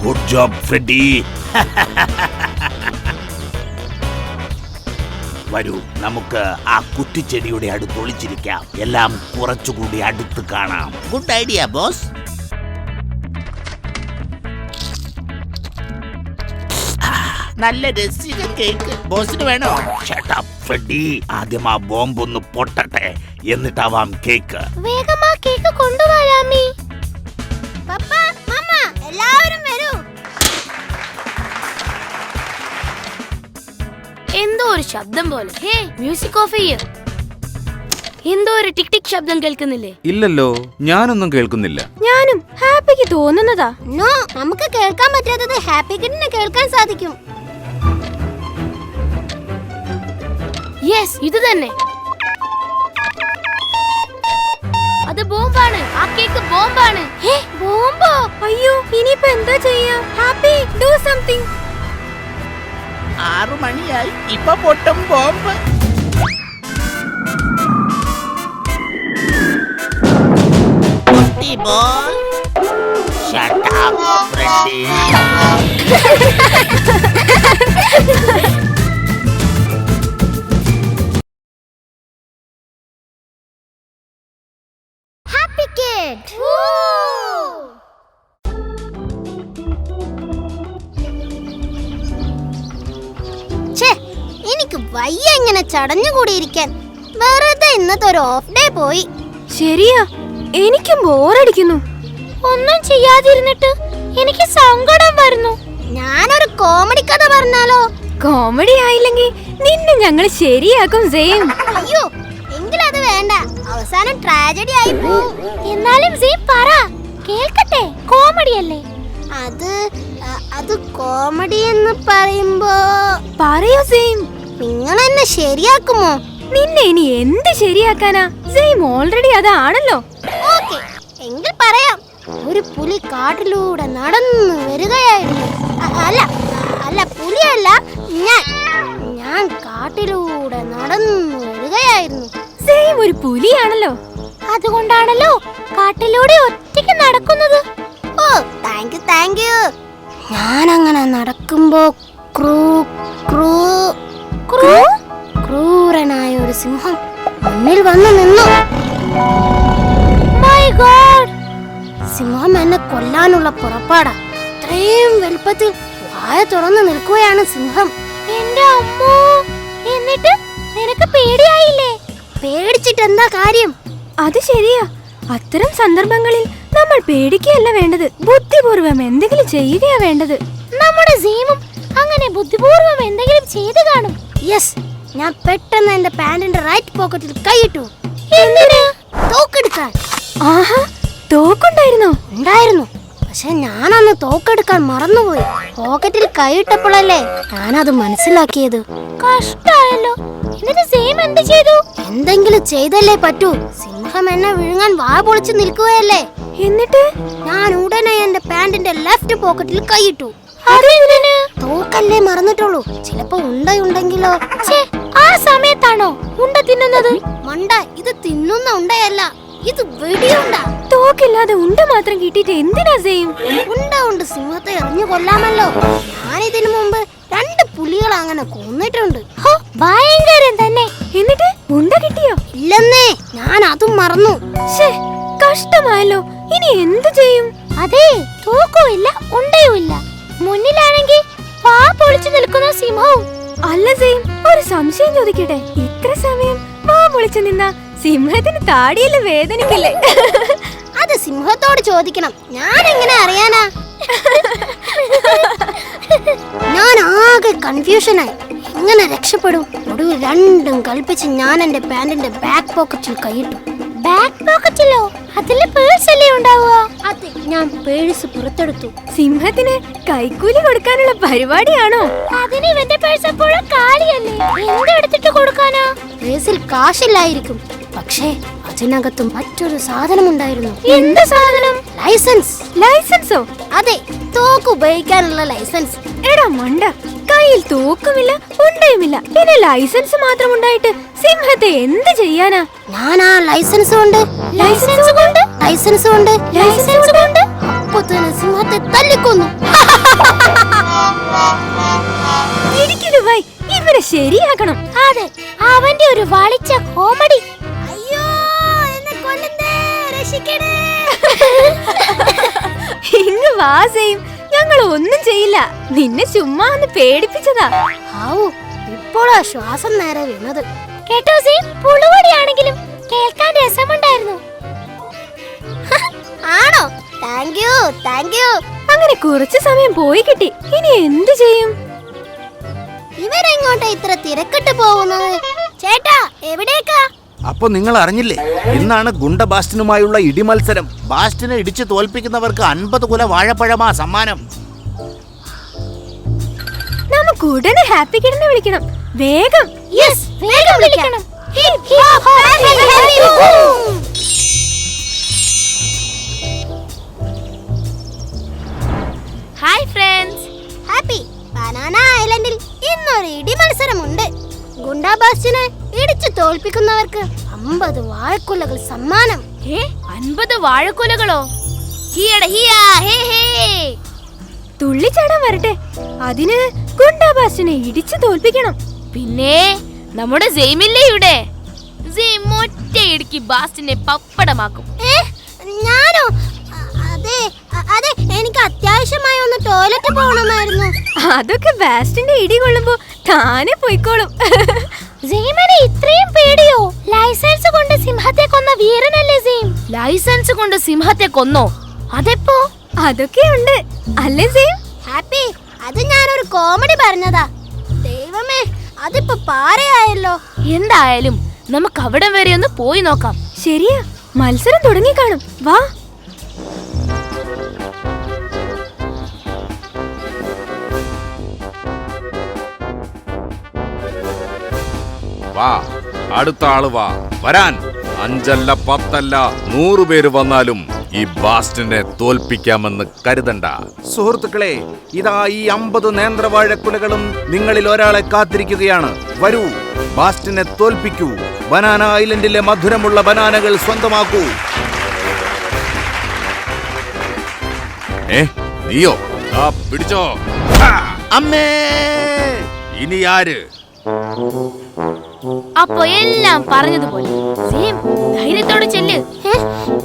Good job Freddy. വരൂ, നമുക്ക് ആ കുറ്റിച്ചെടിയുടെ അടുത്ത് ഒളിച്ചിരിക്കാം. എല്ലാം കുറച്ചുകൂടി അടുത്ത് കാണാം. Good idea boss. നല്ല രസിക കേക്ക്. ബോസിന് വേണോ? Shut up, Freddy. ആദ്യം ആ ബോംബ് ഒന്ന് പൊട്ടട്ടെ, എന്നിട്ടാവാം കേക്ക്. വേഗം ആ കേക്ക് കൊണ്ടുവരാമി. പപ്പ, മമ്മ, എല്ലാവരും വരൂ. എന്തോ ഒരു ശബ്ദം പോലെ. ഹേ, മ്യൂസിക് ഓഫ് ചെയ്യ്. എന്തോ ഒരു ടിക് ടിക് ശബ്ദം കേൾക്കുന്നില്ലേ? ഇല്ലല്ലോ, ഞാനൊന്നും കേൾക്കുന്നില്ല. ഞാനും ഹാപ്പിക്ക് തോന്നുന്നതാ. നോ, നമുക്ക് കേൾക്കാൻ പറ്റാത്തത് ഹാപ്പി കിഡിന് കേൾക്കാൻ സാധിക്കും. യെസ്, ഇത് തന്നെ. അത് ബോംബാണ്. ആ കേക്ക് ബോംബാണ്. ഹേ, ബോംബോ? അയ്യോ, ഇനിയിപ്പോ എന്താ ചെയ്യാ? Happy, do something. 6 മണിയായി. ഇപ്പൊ പൊട്ടും bomb. Ball. Shut up, Freddy. Happy kid. ഛേ, എനിക്ക് വയ്യ ഇങ്ങനെ ചടഞ്ഞുകൂടിയിരിക്കാൻ. വെറുതെ ഇന്നത്തെ ഒരു ഓഫ് ഡേ പോയി. ശരിയാ, എനിക്കും ബോറടിക്കുന്നു. ഒന്നും ചെയ്യാതിരുന്നിട്ട് എനിക്ക് സങ്കടം വരുന്നു. ഞാനൊരു കോമഡി കഥ പറഞ്ഞാലോ? കോമഡി ആയില്ലെങ്കിൽ നിന്നെ ഞങ്ങൾ ശരിയാക്കും സെയിം. അയ്യോ, എങ്കിലത് വേണ്ട. അവസാനം ട്രാജഡി ആയി പോവും. എന്നാലും പറ, കേൾക്കട്ടെ. കോമഡി അല്ലേ? അത് കോമഡി എന്ന് പറയുമ്പോ പറയൂ സെയിം. നിങ്ങൾ എന്നെ ശരിയാക്കുമോ? നിന്നെ ഇനി എന്ത് ശരിയാക്കാനാ? സെയിം ഓൾറെഡി അതാണല്ലോ. ഓക്കേ, എങ്കിൽ പറയാം. ഒരു പുലി കാട്ടിലൂടെ നടന്നു വരികയായിരുന്നു. അല്ല പുലിയല്ല, ഞാൻ കാട്ടിലൂടെ നടന്നു വരികയായിരുന്നു. സെയിം ഒരു പുലിയാണല്ലോ. അതുകൊണ്ടാണല്ലോ കാട്ടിലൂടെ ഒറ്റയ്ക്ക് നടക്കുന്നത്. ഓ, താങ്ക് യു. ഞാൻ അങ്ങനെ നടക്കുമ്പോ ക്രൂരനായ ഒരു സിംഹം മുന്നിൽ വന്നു നിന്നു. My God! സിംഹം എന്നെ കൊല്ലാനുള്ള പുറപ്പാടാ. ഇത്രയും വലുപ്പത്തിൽ വായ തുറന്നു നിൽക്കുകയാണ് സിംഹം. എന്റെ അമ്മോ! എന്നിട്ട് നിനക്ക് പേടിയായില്ലേ? പേടിച്ചിട്ട് എന്താ കാര്യം? അത് ശരിയാ. അത്തരം സന്ദർഭങ്ങളിൽ നമ്മൾ പേടിക്കുകയല്ല വേണ്ടത്, ബുദ്ധിപൂർവം എന്തെങ്കിലും ചെയ്യുകയാ വേണ്ടത്. നമ്മുടെ സീമും അങ്ങനെ ബുദ്ധിപൂർവം എന്തെങ്കിലും ചെയ്തു കാണും. യെസ്, ഞാൻ പെട്ടെന്ന് എന്റെ പാന്റിന്റെ റൈറ്റ് പോക്കറ്റിൽ കൈയിട്ടു. എന്തിനാ? തോക്കെടുക്കാൻ. ആഹാ, തോക്കുണ്ടായിരുന്നോ? ഉണ്ടായിരുന്നു, പക്ഷെ ഞാനന്ന് തോക്കെടുക്കാൻ മറന്നുപോയി. പോക്കറ്റിൽ കൈയിട്ടപ്പോഴല്ലേ ഞാനത് മനസ്സിലാക്കിയത്. കഷ്ടായല്ലോ. എന്നിട്ട് സീം എന്ത് ചെയ്തു? എന്തെങ്കിലും ചെയ്തല്ലേ പറ്റൂ. സിംഹം എന്നെ വിഴുങ്ങാൻ വാ പൊളിച്ചു നിൽക്കുകയല്ലേ. എന്നിട്ട് ഞാൻ ഉടനെ എന്റെ പാന്റിന്റെ ലെഫ്റ്റ് പോക്കറ്റിൽ കൈയിട്ടു. തോക്കല്ലേ മറന്നിട്ടുള്ളൂ, ചിലപ്പോ ഉണ്ടയുണ്ടെങ്കിലോ. ആ സമയത്താണോ ഉണ്ട തിന്നുന്നത്? മണ്ട, ഇത് തിന്നുന്ന ഉണ്ടയല്ല, ഇത് വെടിയുണ്ട. തോക്കില്ലാതെ ഉണ്ട മാത്രം കിട്ടിയിട്ട് എന്തിനാ സെയിം? ഉണ്ട് സിംഹത്തെ എറിഞ്ഞു കൊല്ലാമല്ലോ. ഞാനിതിനു മുമ്പ് 2 പുലികൾ അങ്ങനെ കൊന്നിട്ടുണ്ട്. ഭയങ്കരം തന്നെ. എന്നിട്ട് ഉണ്ട കിട്ടിയോ? ഇല്ലെന്നേ, ഞാൻ അതും മറന്നു. കഷ്ടമായല്ലോ. ഇനി എന്തു ചെയ്യും? അതെ, തോക്കും ഇല്ല, ഉണ്ടയും ഇല്ല. മുന്നിലാണെങ്കിൽ വാ പൊളിച്ചു നിൽക്കുന്ന സിംഹവും. അല്ല സെയിം, ഒരു സംശയം ചോദിക്കട്ടെ? ഇത്ര സമയം വാ പൊളിച്ചു നിന്ന സിംഹത്തിന് താടിയെല്ലാം വേദനിക്കില്ലേ? അത് സിംഹത്തോട് ചോദിക്കണം, ഞാൻ എങ്ങനെ അറിയാനാ? ഞാൻ ആകെ കൺഫ്യൂഷനായി. എങ്ങനെ രക്ഷപ്പെടും? ഒടുവിൽ രണ്ടും കൽപ്പിച്ച് ഞാൻ എന്റെ പാന്റിന്റെ ബാക്ക് പോക്കറ്റിൽ കൈയിട്ടു. ബാക്ക് പോക്കറ്റിലോ? അതില് പേഴ്സ് അല്ലേ ഉണ്ടാവുക? അതെ, ഞാൻ പേഴ്സ് പുറത്തെടുത്തു. സിംഹത്തിന് കൈക്കൂലി കൊടുക്കാനുള്ള പരിപാടിയാണോ? അതിന് ഇവന്റെ പേഴ്സ് എപ്പോഴും കാലിയല്ലേ, എന്തെടുത്തിട്ട് കൊടുക്കാനാ? പേഴ്സിൽ കാശില്ലായിരിക്കും, പക്ഷേ അതിനകത്ത് മറ്റൊരു സാധനം ഉണ്ടായിരുന്നു. എന്ത് സാധനം? ലൈസൻസ്. ലൈസൻസോ? അതെ, തോക്ക് ഉപയോഗിക്കാനുള്ള ലൈസൻസ്. എടാ മണ്ട, കയ്യിൽ തോക്കുമില്ല, ഉണ്ടയുമില്ല, പിന്നെ ലൈസൻസ് മാത്രം ഉണ്ടായിട്ട് സിംഹത്തെ എന്ത് ചെയ്യാനാ? ഞാൻ ആ ലൈസൻസ് കൊണ്ട് അപ്പൊ തന്നെ സിംഹത്തെ തല്ലിക്കൊന്നു. ഇരിക്കുന്നു, ഇവരെ ശരിയാക്കണം. അതെ, അവന്റെ ഒരു വളിച്ച കോമഡി. അയ്യോ, എന്നെ കൊല്ലുന്നേ, രക്ഷിക്കണേ. ഇങ്ങ് വാ സെയിം, ഞങ്ങൾ ഒന്നും ചെയ്യില്ല, നിന്നെ ചുമ്മാ ഒന്ന് പേടിപ്പിച്ചതാ. ആവൂ, ഇപ്പോഴാ ശ്വാസം നേരെ വീണത്. കേട്ടോ സീം, പുളുവടിയാണെങ്കിലും കേൾക്കാൻ രസമുണ്ടായിരുന്നു. ആണോ? Thank you. അങ്ങനെ കുറച്ചു സമയം പോയി കിട്ടി. ഇനി എന്തു ചെയ്യും? ഇവരെങ്ങോട്ടാ ഇത്ര തിരക്കിട്ട് പോകുന്നത്? ചേട്ടാ, എവിടേക്കാ? അപ്പൊ നിങ്ങൾ അറിഞ്ഞില്ലേ, ഇന്നാണ് ഗുണ്ട ബാസ്റ്റിനുമായുള്ള ഇടിമത്സരം. ബാസ്റ്റിനെ ഇടിച്ചു തോൽപ്പിക്കുന്നവർക്ക് 50 കുല വാഴപ്പഴമാ സമ്മാനം. നമുക്ക് ഉടനെ ഹാപ്പി കിഡനെ വിളിക്കണം, വേഗം. യെസ്, വേഗം വിളിക്കണം. Hi friends. ഹാപ്പി ബനാന ഐലൻഡിൽ ഇന്നൊരു ഇടി മത്സരമുണ്ട്. ഗുണ്ടാ ബാസ്റ്റിനെ ഇടിച്ചു തോൽപ്പിക്കുന്നവർക്ക് 50 വാഴക്കുലകൾ സമ്മാനം. 50 വാഴക്കുലകളോ? തുള്ളിച്ചാടാൻ വരട്ടെ, അതിന് ഗുണ്ടാബാസിനെ ഇടിച്ചു തോൽപ്പിക്കണം. പിന്നെ നമ്മുടെ സെയിമില്ലേ ഇവിടെ? സെയിം ഒറ്റയിടിക്ക് ബാസ്റ്റിനെ പപ്പടമാക്കും. ഞാനോ? അതെ, എനിക്ക് അത്യാവശ്യമായി ഒന്ന് ടോയ്ലറ്റ് പോകണമായിരുന്നു. അതൊക്കെ ബാസ്റ്റിന്റെ ഇടി കൊള്ളുമ്പോ താനെ പോയിക്കോളും. സെയിമിന് ഇത്രയും പേടിയോ? ലൈസൻസ് കൊണ്ട് സിംഹത്തെ കൊന്ന വീരനല്ലേ സെയിം? ലൈസൻസ് കൊണ്ട് സിംഹത്തെ കൊന്നോ? അതെപ്പോ? അതൊക്കെ ഉണ്ട് അല്ലേ സെയിം? ഹാപ്പി, അത് ഞാനൊരു കോമഡി പറഞ്ഞതാ. ദൈവമേ, അതിപ്പോ പാരയായല്ലോ. എന്തായാലും നമുക്ക് അവിടം വരെ ഒന്ന് പോയി നോക്കാം. ശരിയാ, മത്സരം തുടങ്ങി കാണും. വാ. വാ, അടുത്ത ആള് വാ. വരാൻ 5 അല്ല 10 അല്ല 100 പേര് വന്നാലും ഈ ബാസ്റ്റിനെ തോൽപ്പിക്കാമെന്ന് കരുതണ്ട. സുഹൃത്തുക്കളെ, ഇതാ ഈ 50 നേന്ത്രവാഴക്കുലകളും നിങ്ങളിൽ ഒരാളെ കാത്തിരിക്കുകയാണ്. വരൂ, ബാസ്റ്റിനെ തോൽപ്പിക്കൂ. ബനാന ഐലൻഡിലെ മധുരമുള്ള ബനാനകൾ സ്വന്തമാക്കൂ. നീയോ? പിടിച്ചോ. അമ്മേ, ഇനി ആര്? അപ്പൊ എല്ലാം പറഞ്ഞതുപോലെ സെയിം ധൈര്യത്തോടെ ചെല്ല്.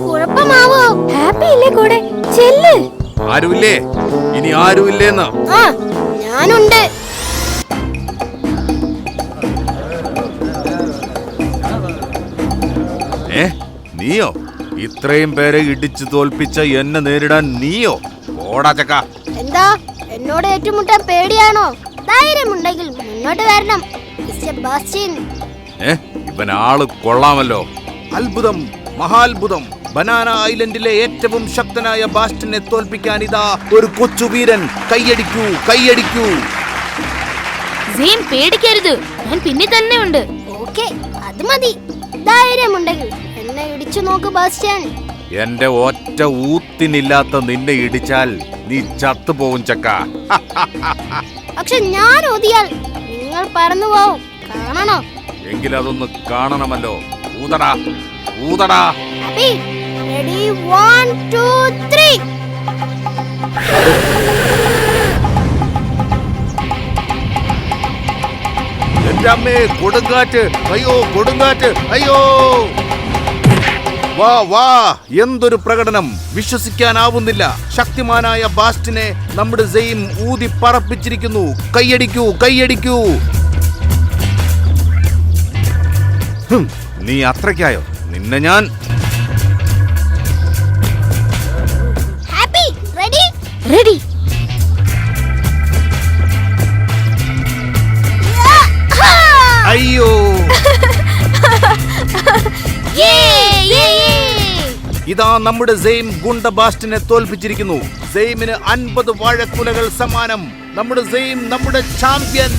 കുഴപ്പമാവോ? ഹാപ്പി ഇല്ലേ കൂടെ? ചെല്ല്. ആരുമില്ലേ? ഇനി ആരുമില്ലേന്ന്? ആ, ഞാനുണ്ട്. നീയോ? ഇത്രയും പേരെ ഇടിച്ചു തോൽപ്പിച്ച എന്നെ നേരിടാൻ നീയോ? ഓടാ ചക്ക. എന്താ എന്നോട് ഏറ്റുമുട്ടാൻ പേടിയാണോ? ധൈര്യമുണ്ടെങ്കിൽ മുന്നോട്ട് വരണം മിസ്റ്റർ ബാസ്റ്റിൻ. ഇവൻ ആള് കൊള്ളാമല്ലോ. അത്ഭുതം, മഹാത്ഭുതം. ബനാന ഐലൻഡിലെ ഏറ്റവും ശക്തനായ ബാസ്റ്റിനെ തോൽപ്പിക്കാൻ ഇതാ ഒരു കൊച്ചു വീരൻ. കൈയടിക്കൂ, കൈയടിക്കൂ. സെയിം പേടിക്കരുത്, ഞാൻ പിന്നെ തന്നെ ഉണ്ട്. ഓക്കേ, അത് മതി. ധൈര്യമുണ്ടെങ്കിൽ എന്നെ ഇടിച്ചു നോക്ക് ബാസ്റ്റിൻ. എന്റെ ഒറ്റ ഊത്തിനില്ലാത്ത നിന്നെ ഇടിച്ചാൽ നീ ചത്തുപോകും ചക്ക. പക്ഷെ ഞാൻ ഓതിയാൽ നിങ്ങൾ പറന്നു പോവും. കാണണോ? എങ്കിലതൊന്ന് കാണണമല്ലോ. ഊതടാ, ഊതടാ. റെഡി, 1 2 3. എന്റെ അമ്മേ, കൊടുങ്കാറ്റ്! അയ്യോ, കൊടുങ്കാറ്റ്! അയ്യോ! വാ വാ, എന്തൊരു പ്രകടനം! വിശ്വസിക്കാനാവുന്നില്ല. ശക്തിമാനായ ബാസ്റ്റിനെ നമ്മുടെ സെയിം ഊതി പറപ്പിച്ചിരിക്കുന്നു. കൈയടിക്കൂ, കൈയടിക്കൂ. നീ അത്രയ്ക്കായോ? നിന്നെ ഞാൻ ഹാപ്പി, റെഡി? റെഡി. അയ്യോ! ഇതാ നമ്മുടെ സെയിം ഗുണ്ട ബാസ്റ്റിനെ തോൽപ്പിച്ചിരിക്കുന്നു. സെയിമിന് 50 വാഴക്കുലകൾ സമ്മാനം. നമ്മുടെ സെയിം നമ്മുടെ ചാമ്പ്യൻ.